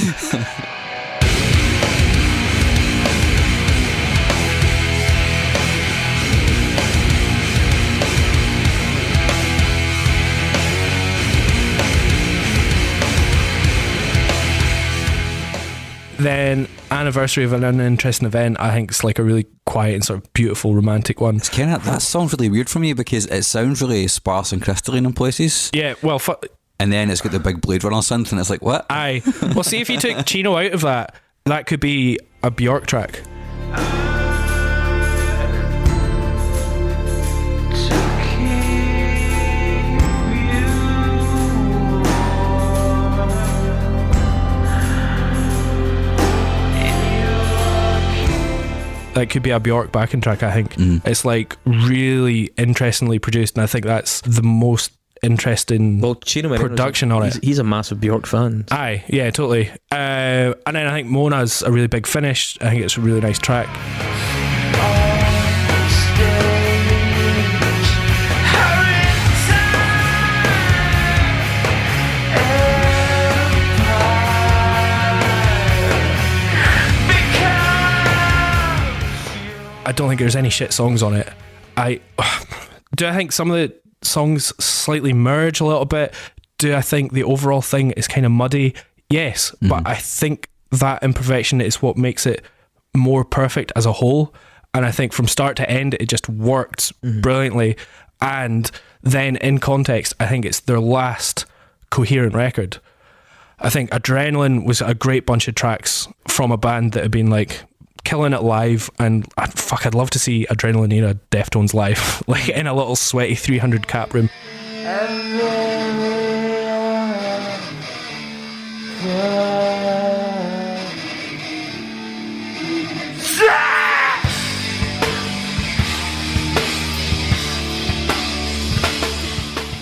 Then Anniversary of an Uninteresting Event, I think it's like a really quiet and sort of beautiful romantic one. It's kind of, that sounds really weird for me, because it sounds really sparse and crystalline in places. Yeah, well, and then it's got the big Blade Runner synth, and it's like, what? Aye. Well, see, if you took Chino out of that could be a Bjork track. That could be a Bjork backing track, I think. It's like really interestingly produced, and I think that's the most interesting production on it. He's a massive Bjork fan. Aye, yeah, totally. And then I think Mona's a really big finish. I think it's a really nice track. I don't think there's any shit songs on it. I think some of the songs slightly merge a little bit. Do I think the overall thing is kind of muddy? Yes, but I think that imperfection is what makes it more perfect as a whole. And I think from start to end, it just worked brilliantly. And then in context, I think it's their last coherent record. I think Adrenaline was a great bunch of tracks from a band that had been like killing it live, and I'd love to see Adrenaline era Deftones live, like in a little sweaty 300 cap room.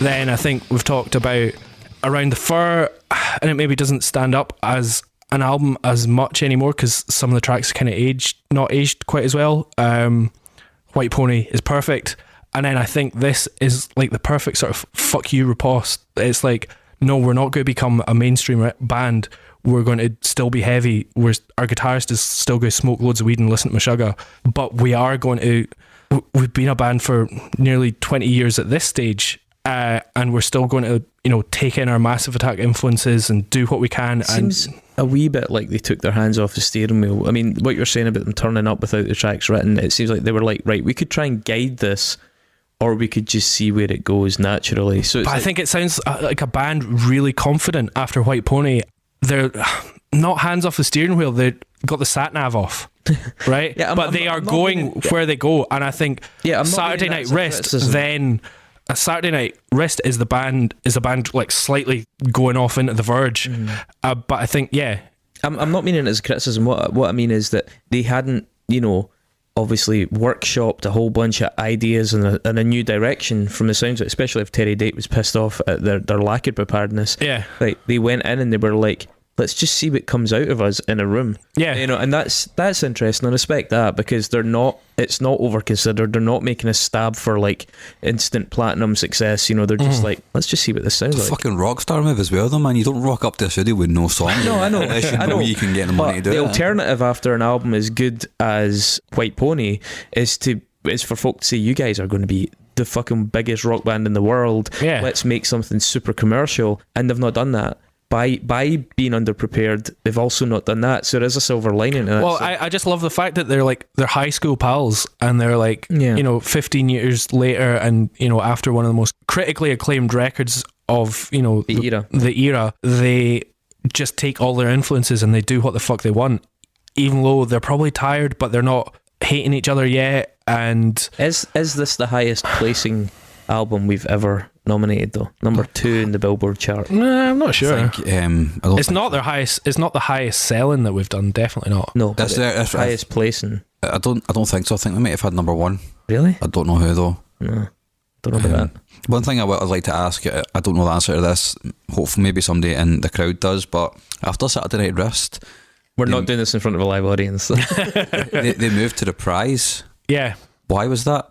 Then I think we've talked about Around the Fur, and it maybe doesn't stand up as an album as much anymore because some of the tracks kind of not aged quite as well. White Pony is perfect, and then I think this is like the perfect sort of fuck you riposte. It's like, no, we're not going to become a mainstream band. We're going to still be heavy. Our guitarist is still going to smoke loads of weed and listen to Meshuggah, but we are going to. We've been a band for nearly 20 years at this stage. And we're still going to, take in our Massive Attack influences and do what we can. Seems a wee bit like they took their hands off the steering wheel. I mean, what you're saying about them turning up without the tracks written, it seems like they were like, right, we could try and guide this, or we could just see where it goes naturally. So, I think it sounds like a band really confident after White Pony. They're not hands off the steering wheel. They got the sat nav off. Right? But they are going where they go. And I think Saturday Night Wrist then... A Saturday Night Wrist is a band like slightly going off into the Verge, but I think I'm not meaning it as criticism. What I mean is that they hadn't obviously workshopped a whole bunch of ideas and a new direction from the sounds of it, especially if Terry Date was pissed off at their lack of preparedness. Like they went in and they were like, let's just see what comes out of us in a room. And that's interesting. I respect that because it's not over considered. They're not making a stab for like instant platinum success. They're just like, let's just see what this sounds like. Fucking rock star move as well though, man. You don't rock up to a studio with no song. No, I know. I know you can get the money to do it. The alternative after an album as good as White Pony is for folk to say, you guys are going to be the fucking biggest rock band in the world. Let's make something super commercial, and they've not done that. By being underprepared, they've also not done that. So there is a silver lining in it. Well, I just love the fact that they're high school pals, and they're 15 years later, and after one of the most critically acclaimed records of the era, they just take all their influences and they do what the fuck they want, even though they're probably tired, but they're not hating each other yet. And is this the highest placing album we've ever nominated though? Number 2 in the Billboard chart. I'm not sure. I think, it's not their highest. It's not the highest selling that we've done. Definitely not. No, that's their highest placing. I don't think so. I think we might have had number 1. Really? I don't know who though. No, don't know about that. One thing I'd like to ask, I don't know the answer to this. Hopefully, maybe somebody in the crowd does. But after Saturday Night Wrist, we're not doing this in front of a live audience. they moved to Reprise. Yeah. Why was that?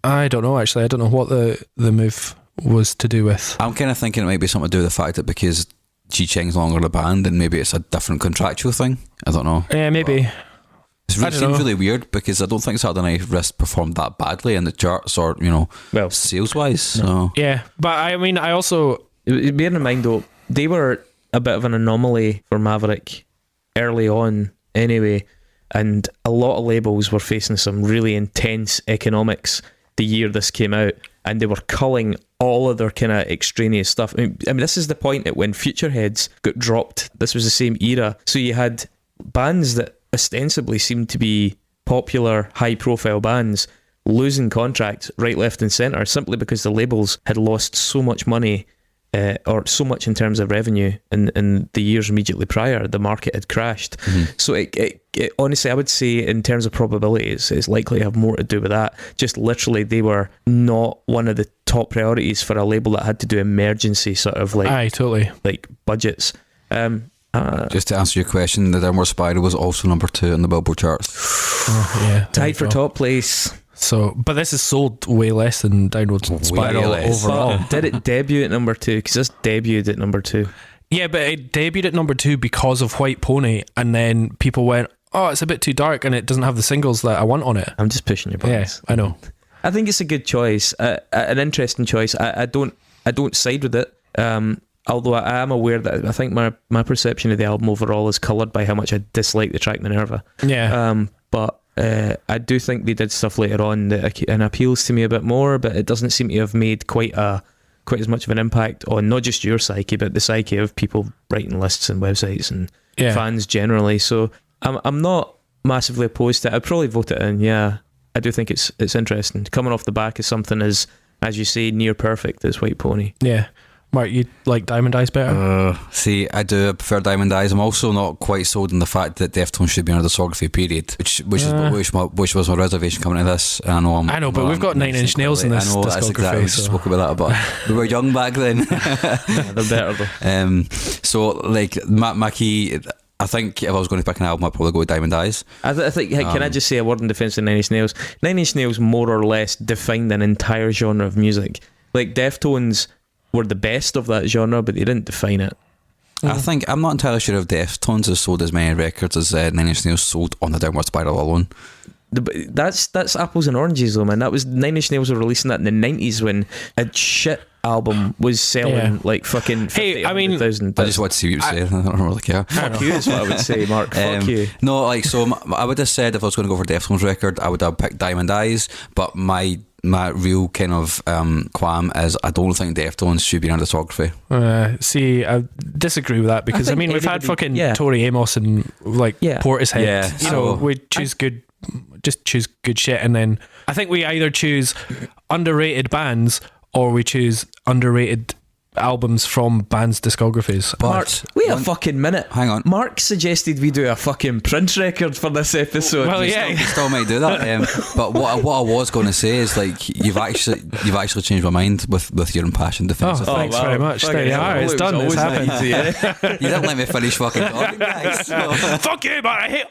I don't know. Actually, I don't know what the move was to do with. I'm kind of thinking it might be something to do with the fact that because Chi Cheng's no longer the band, and maybe it's a different contractual thing. I don't know. Yeah, maybe. It seems really weird because I don't think Saturday Night Wrist performed that badly in the charts or sales wise. No. So. Yeah, but I mean, I also bear in mind though, they were a bit of an anomaly for Maverick early on anyway, and a lot of labels were facing some really intense economics the year this came out, and they were culling all of their kind of extraneous stuff. I mean, this is the point at when Futureheads got dropped. This was the same era, so you had bands that ostensibly seemed to be popular, high-profile bands losing contracts right, left, and centre simply because the labels had lost so much money. Or so much in terms of revenue in the years immediately prior. The market had crashed. So it honestly, I would say in terms of probabilities, it's likely to have more to do with that. Just literally, they were not one of the top priorities for a label that had to do emergency sort of like budgets. Just to answer your question, the Downward Spiral was also number 2 in the Billboard charts. Tied for top place. So, but this is sold way less than Downward Spiral overall. But did it debut at number 2? Because this debuted at number 2. Yeah, but it debuted at number 2 because of White Pony, and then people went, "Oh, it's a bit too dark, and it doesn't have the singles that I want on it." I'm just pushing your buttons. Yeah, I know. I think it's a good choice, an interesting choice. I don't side with it. Although I am aware that I think my perception of the album overall is coloured by how much I dislike the track Minerva. Yeah. But I do think they did stuff later on that appeals to me a bit more, but it doesn't seem to have made quite a quite as much of an impact on not just your psyche, but the psyche of people writing lists and websites and fans generally. So I'm not massively opposed to it. I'd probably vote it in. Yeah, I do think it's interesting coming off the back of something as you say, near perfect as White Pony. Yeah. Mark, you like Diamond Eyes better? See, I do prefer Diamond Eyes. I'm also not quite sold on the fact that Deftones should be in a discography period, which was my reservation coming to this. And I know, but we've got 9 Inch Nails in this discography. That's exactly. We spoke about that, but we were young back then. Yeah, they're better though. So, like, my key, I think if I was going to pick an album, I'd probably go with Diamond Eyes. I think, can I just say a word in defence of 9 Inch Nails? 9 Inch Nails more or less defined an entire genre of music. Like, Deftones were the best of that genre, but they didn't define it. I think, I'm not entirely sure if Deftones has sold as many records as 9 Inch Nails sold on the Downward Spiral alone. That's apples and oranges though, man. That was 9 Inch Nails were releasing that in the 90s when a shit album was selling like fucking 50, I mean, 100,000. I just want to see what you say. I don't really care. Fuck you is what I would say, Mark. Fuck you. No, like, so I would have said if I was going to go for Deftones record, I would have picked Diamond Eyes, but my real kind of qualm is I don't think Deftones should be in a discography. See, I disagree with that because I mean we've had fucking Tori Amos and like Portishead. You know, we choose good, just choose good shit, and then I think we either choose underrated bands or we choose underrated albums from bands' discographies. But Mark, wait a fucking minute. Hang on. Mark suggested we do a fucking Prince record for this episode. Well, You still might do that. But what I was going to say is, like, you've actually changed my mind with your impassioned defence. Thanks very much. There you are. It's done. It's happened. You didn't let me finish fucking talking, guys. So. Fuck you, man. I hate.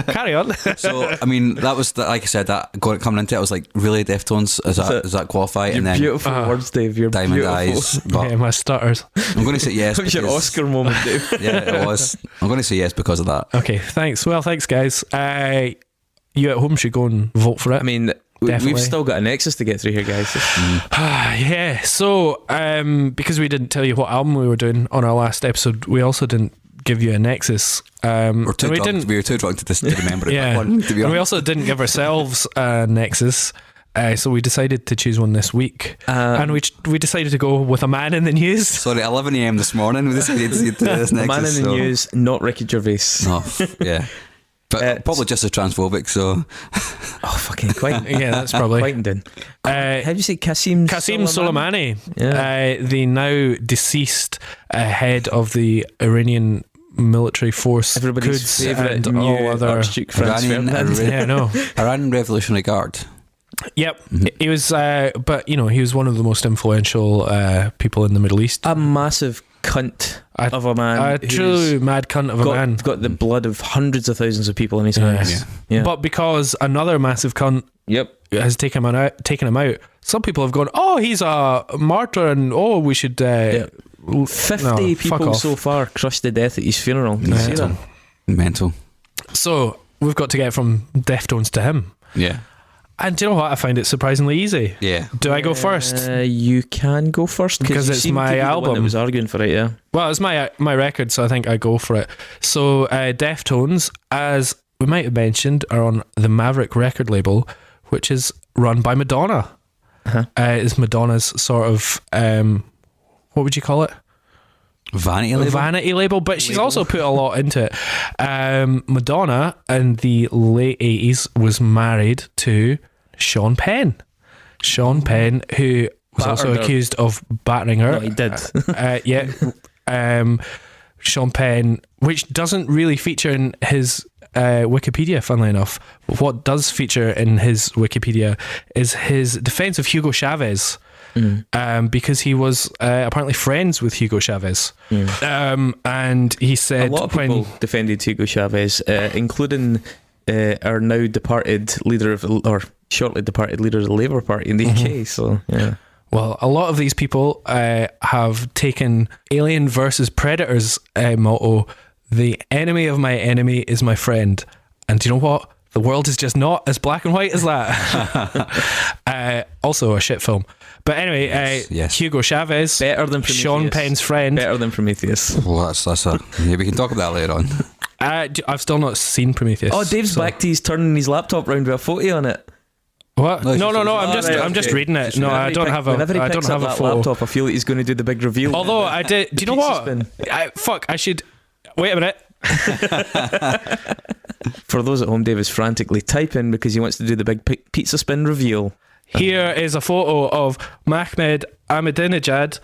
Carry on. So I mean, that was like I said, that coming into it, I was like, really, Deftones? Does that qualify? Your and then beautiful words, Dave. You're Diamond beautiful. Eyes. But yeah, my stutters. I'm going to say yes. That was your Oscar moment, Dave. Yeah, it was. I'm going to say yes because of that. Okay, thanks. Well, thanks, guys. You at home should go and vote for it. I mean, we've still got a Nexus to get through here, guys. Yeah. So, because we didn't tell you what album we were doing on our last episode, we also didn't give you a Nexus. We were too drunk to remember it. Yeah. One, to be honest. And we also didn't give ourselves a Nexus. So we decided to choose one this week, and we decided to go with a man in the news. Sorry, 11 a.m. this morning we decided to do this Nexus. Man in the news, not Ricky Gervais. No, yeah, but probably just as transphobic. So, fucking quite. Yeah, that's probably quite done. How do you say Qasim Soleimani? Yeah. The now deceased head of the Iranian military force, everybody's Quds favourite and all other Archduke Franz Ferdinand. Iranian Revolutionary Guard. Yep, he was, but you know, he was one of the most influential people in the Middle East. A massive cunt of a man. A true mad cunt of a man. Got the blood of hundreds of thousands of people in his hands. Yeah. But because another massive cunt has taken him out, some people have gone, oh, he's a martyr, and oh, we should. 50 people so far crushed to death at his funeral. Can you see that? Mental. So we've got to get from Deftones to him. Yeah. And do you know what? I find it surprisingly easy. Yeah. Do I go first? You can go first because it's my album. The one that was arguing for it, yeah. Well, it's my record, so I think I go for it. So Deftones, as we might have mentioned, are on the Maverick record label, which is run by Madonna. It's Madonna's sort of what would you call it? Vanity label, but she's also put a lot into it. Madonna in the late 80s was married to Sean Penn. Sean Penn, who was also accused of battering her. No, he did. Sean Penn, which doesn't really feature in his Wikipedia, funnily enough. But what does feature in his Wikipedia is his defense of Hugo Chavez. Because he was apparently friends with Hugo Chavez. And he said... A lot of people defended Hugo Chavez, including our now departed leader or shortly departed leader of the Labour Party in the UK. So, yeah. Well, a lot of these people have taken Alien versus Predators motto, the enemy of my enemy is my friend. And do you know what? The world is just not as black and white as that. Also a shit film. But anyway, yes. Hugo Chavez, better than Prometheus. Sean Penn's friend. Better than Prometheus. Well, that's a... Yeah, we can talk about that later on. I've still not seen Prometheus. Oh, Dave's back to his turning his laptop round with a photo on it. What? No, No, it's just- I'm just reading it. No, I don't have a. Whenever he I picks don't up have a that photo. laptop, I feel like he's going to do the big reveal. Although I did. Do you know pizza what? spin. I should. Wait a minute. For those at home, Dave is frantically typing because he wants to do the big pizza spin reveal. Here is a photo of Mahmoud Ahmadinejad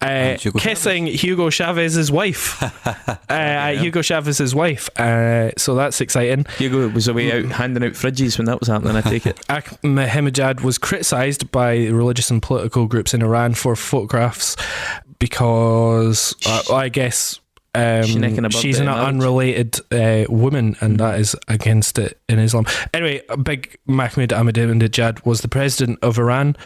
Hugo kissing Hugo Chavez's wife. Hugo Chavez's wife. So that's exciting. Hugo was away out handing out fridges when that was happening, I take it. Ahmadinejad was criticised by religious and political groups in Iran for photographs because I guess she's an unrelated woman, and that is against it in Islam. Anyway, big Mahmoud Ahmadinejad was the president of Iran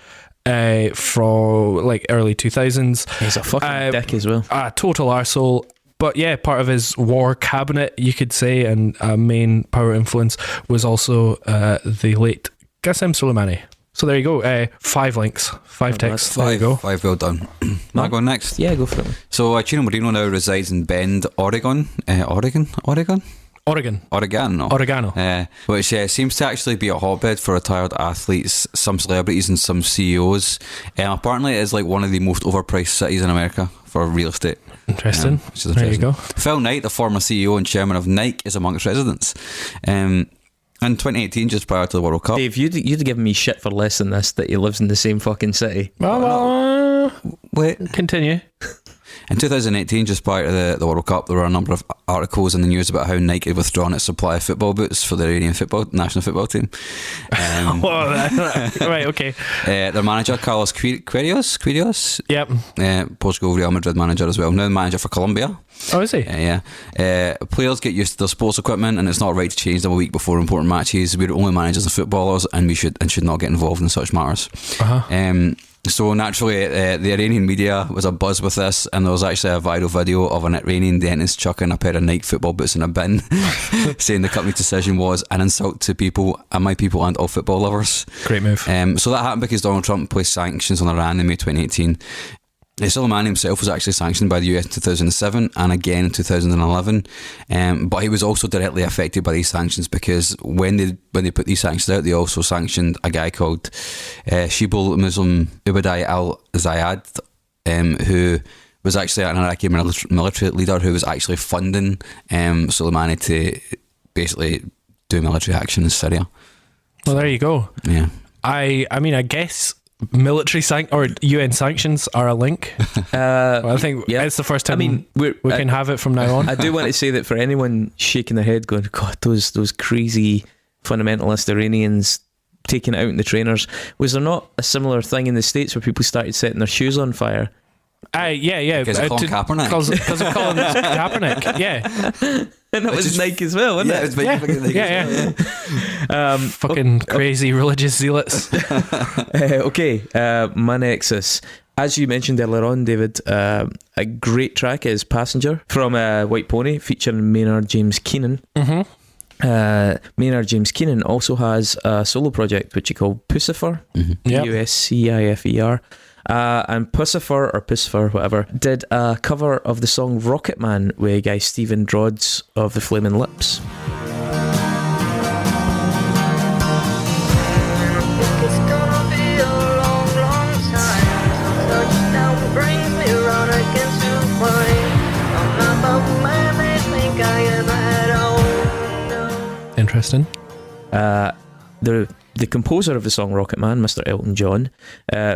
from like early 2000s. He's a fucking dick as well. A total arsehole. But yeah, part of his war cabinet, you could say, and a main power influence was also the late Qasem Soleimani. So there you go. 5 links, 5 texts. There you go. 5, well done. Am I going next? Yeah, go for it. So Chino Moreno now resides in Bend, Oregon. Oregon, which seems to actually be a hotbed for retired athletes, some celebrities and some CEOs. Apparently it is like one of the most overpriced cities in America for real estate. Interesting. Which is there you go. Phil Knight, the former CEO and chairman of Nike, is amongst residents. In 2018, just prior to the World Cup. Dave, you'd have given me shit for less than this, that he lives in the same fucking city. Wait, continue. In 2018, just prior to the World Cup, there were a number of articles in the news about how Nike had withdrawn its supply of football boots for the Iranian national football team. Right, okay. Their manager, Carlos Queiroz, Yep. Portugal Real Madrid manager as well, now the manager for Colombia. Oh, is he? Players get used to their sports equipment, and it's not right to change them a week before important matches. We're only managers and footballers, and we should not get involved in such matters. So naturally, the Iranian media was abuzz with this, and there was actually a viral video of an Iranian dentist chucking a pair of Nike football boots in a bin, saying the company's decision was an insult to people, and my people, and all football lovers. Great move. So that happened because Donald Trump placed sanctions on Iran in May 2018. Soleimani himself was actually sanctioned by the US in 2007 and again in 2011, but he was also directly affected by these sanctions because when they put these sanctions out, they also sanctioned a guy called Shibul Muslim Ubaidai al-Zayed, who was actually an Iraqi military leader who was actually funding Soleimani to basically do military action in Syria. Well, there you go. Yeah. I mean, I guess military or UN sanctions are a link. Well, I think it's the first time we can have it from now on. I do want to say that for anyone shaking their head going, God, those crazy fundamentalist Iranians taking it out in the trainers, was there not a similar thing in the States where people started setting their shoes on fire? Yeah. Because of Colin Kaepernick. Because of Colin Kaepernick, yeah. And that was Nike as well, wasn't it? Yeah. Fucking crazy religious zealots. Okay, my nexus. As you mentioned earlier on, David, a great track is Passenger from White Pony, featuring Maynard James Keenan. Maynard James Keenan also has a solo project which he called Pussifer, Puscifer. And Pussifer, whatever, did a cover of the song Rocket Man with a guy Stephen Drodds of the Flaming Lips. Interesting. The composer of the song Rocket Man, Mr. Elton John,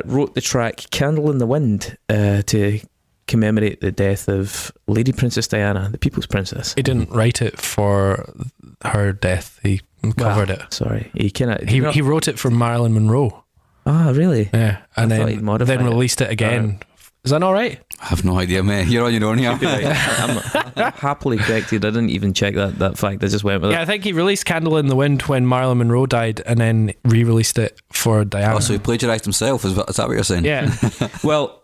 wrote the track Candle in the Wind to commemorate the death of Lady Princess Diana, the People's Princess. He didn't write it for her death. He covered it. Sorry. He wrote it for Marilyn Monroe. Ah, really? Yeah. And then released it again. Is that all right? I have no idea, mate. You're on your own here. I'm happily corrected. I didn't even check that fact. I just went with it. Yeah, I think he released Candle in the Wind when Marilyn Monroe died and then re-released it for Diana. Oh, so he plagiarised himself, is that what you're saying? Yeah. Well,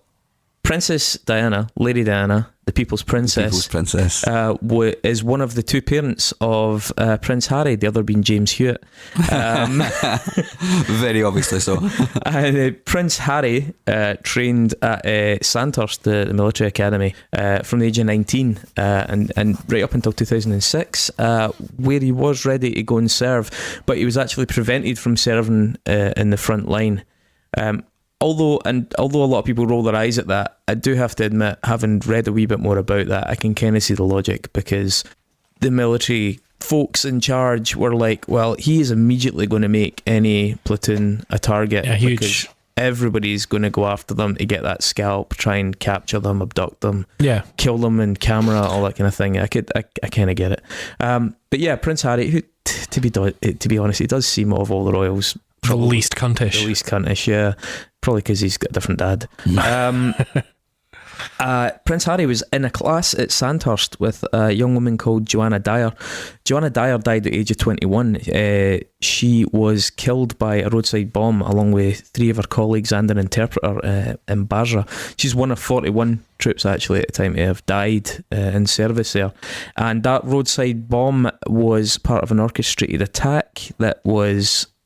Princess Diana, Lady Diana, the People's Princess, is one of the two parents of Prince Harry, the other being James Hewitt. Very obviously so. And Prince Harry trained at Sandhurst, the military academy, from the age of 19 and right up until 2006, where he was ready to go and serve, but he was actually prevented from serving in the front line. Although a lot of people roll their eyes at that, I do have to admit, having read a wee bit more about that, I can kind of see the logic, because the military folks in charge were like, well, he is immediately going to make any platoon a target. Yeah, huge. Because everybody's going to go after them to get that scalp, try and capture them, abduct them, kill them in camera, all that kind of thing. I kind of get it. But yeah, Prince Harry, who, to be honest, he does seem of all the royals the least cuntish. The least cuntish, yeah. Probably because he's got a different dad. Prince Harry was in a class at Sandhurst with a young woman called Joanna Dyer. Joanna Dyer died at the age of 21. She was killed by a roadside bomb along with 3 of her colleagues and an interpreter in Basra. She's one of 41 troops actually at the time to have died in service there. And that roadside bomb was part of an orchestrated attack that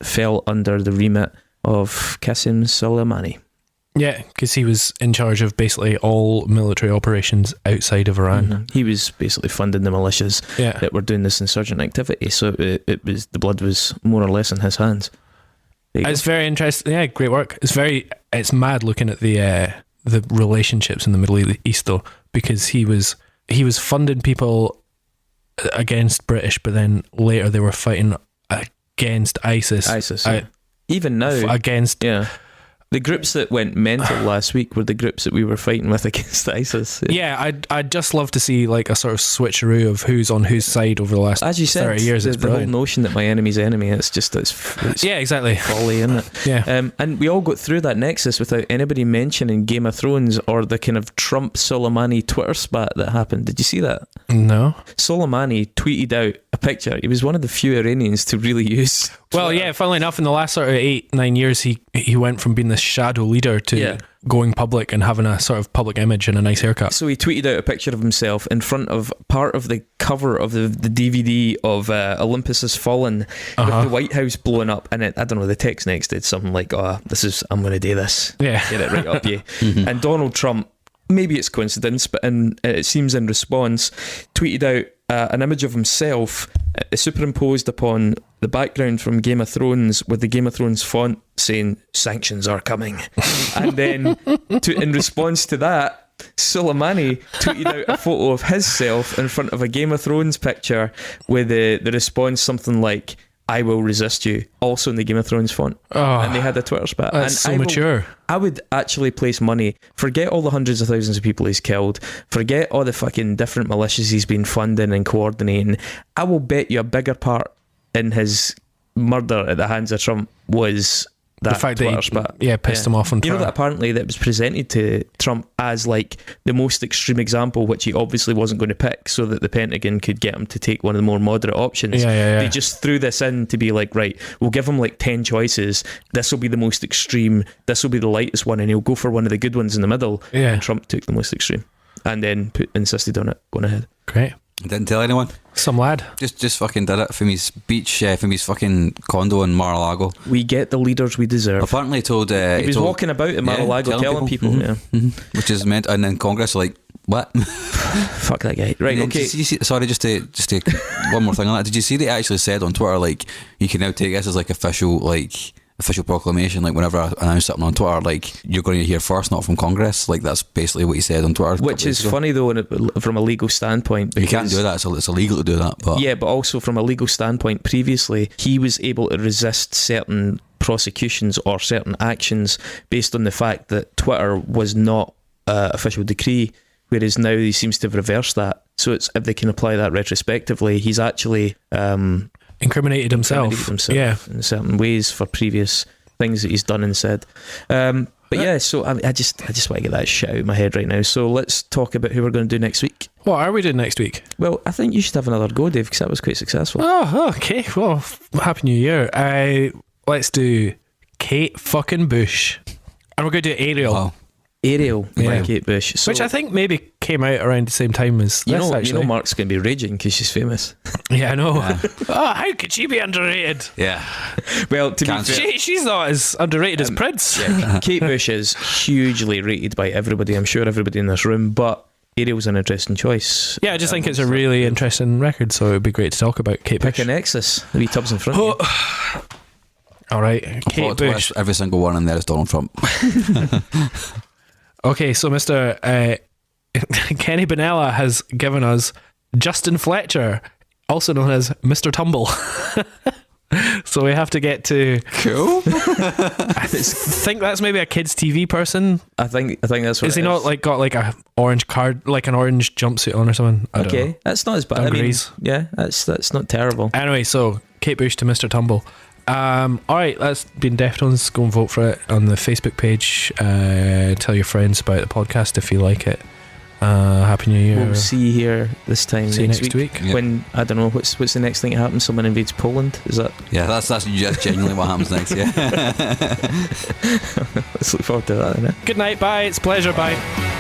fell under the remit of Qasem Soleimani. Yeah, because he was in charge of basically all military operations outside of Iran. Mm-hmm. He was basically funding the militias that were doing this insurgent activity. So it was, the blood was more or less in his hands. It's very interesting. Yeah, great work. It's mad looking at the relationships in the Middle East though, because he was funding people against British, but then later they were fighting against ISIS. Even now, against the groups that went mental last week were the groups that we were fighting with against ISIS. Yeah, I'd just love to see like a sort of switcheroo of who's on whose side over the last 30 years. It's the whole notion that my enemy's enemy, it's yeah, exactly folly, isn't it? Yeah. And we all got through that nexus without anybody mentioning Game of Thrones or the kind of Trump Soleimani Twitter spat that happened. Did you see that? No. Soleimani tweeted out a picture. He was one of the few Iranians to really use Twitter. Well, yeah, funnily enough, in the last sort of 8-9 years, he went from being this shadow leader to going public and having a sort of public image and a nice haircut. So he tweeted out a picture of himself in front of part of the cover of the DVD of Olympus Has Fallen, with the White House blowing up, and I don't know, the text next did something like, I'm going to do this. Yeah. Get it right up you. And Donald Trump, maybe it's coincidence, but it seems in response, tweeted out an image of himself superimposed upon the background from Game of Thrones with the Game of Thrones font saying sanctions are coming. And then in response to that, Soleimani tweeted out a photo of himself in front of a Game of Thrones picture with the response something like, I will resist you, also in the Game of Thrones font. And they had a Twitter spat. That's so mature. I would actually place money. Forget all the hundreds of thousands of people he's killed. Forget all the fucking different militias he's been funding and coordinating. I will bet you a bigger part in his murder at the hands of Trump was that the fact Twitter that spat. Pissed him off on Twitter. You know that apparently that was presented to Trump as like the most extreme example, which he obviously wasn't going to pick, so that the Pentagon could get him to take one of the more moderate options. They just threw this in to be like, right, we'll give him like 10 choices. This will be the most extreme. This will be the lightest one, and he'll go for one of the good ones in the middle. And Trump took the most extreme, and then insisted on it going ahead. Great. Didn't tell anyone. Some lad. Just fucking did it from his beach, from his fucking condo in Mar-a-Lago. We get the leaders we deserve. Apparently told... he was walking about in Mar-a-Lago telling people. Which is meant... And then Congress are like, what? Fuck that guy. Right, okay. Sorry, just to one more thing on that. Did you see they actually said on Twitter, like, you can now take this as like official proclamation, like whenever I announce something on Twitter, like, you're going to hear first, not from Congress. Like, that's basically what he said on Twitter. Which is funny though, from a legal standpoint, you can't do that. It's illegal to do that. But but also from a legal standpoint, previously he was able to resist certain prosecutions or certain actions based on the fact that Twitter was not official decree, whereas now he seems to have reversed that. So it's, if they can apply that retrospectively, he's actually incriminated himself in certain ways for previous things that he's done and said. But yeah, so I just want to get that shit out of my head right now. So let's talk about who we're going to do next week. What are we doing next week? Well, I think you should have another go, Dave, because that was quite successful. Oh, okay. Well, Happy New Year. Let's do Kate fucking Bush. And we're going to do Ariel. Wow. Ariel by Yeah. Kate Bush. So, Which I think maybe came out around the same time as you this, know, actually. Mark's going to be raging because she's famous. Yeah, I know. Yeah. Oh, how could she be underrated? Yeah. Well, to Can't be fair, She's not as underrated as Prince. yeah, Kate Bush is hugely rated by everybody. I'm sure everybody in this room, but Ariel's an interesting choice. Yeah, I just think it's a really interesting record, so it would be great to talk about Kate Pick Bush. a Nexus. The wee tubs in front of you. All right, Kate Plot Bush. twist, every single one in there is Donald Trump. Okay, so Mr. Kenny Benella has given us Justin Fletcher, also known as Mr. Tumble. So we have to get to. Cool. I think that's maybe a kids' TV person. I think that's what Is he not like got like a orange card, like an orange jumpsuit on or something? I don't know. Okay, that's not as bad. I mean, Dungarees. yeah, that's not terrible. Anyway, so Kate Bush to Mr. Tumble. Alright, that's been Deftones. Go and vote for it on the Facebook page. Tell your friends about the podcast if you like it. Happy New Year. We'll see you here this time See you next next week. Yeah. When, I don't know, what's the next thing that happens? Someone invades Poland? Is that? Yeah, that's just genuinely what happens next. Yeah. Let's look forward to that. Innit? Good night, bye. It's a pleasure, bye.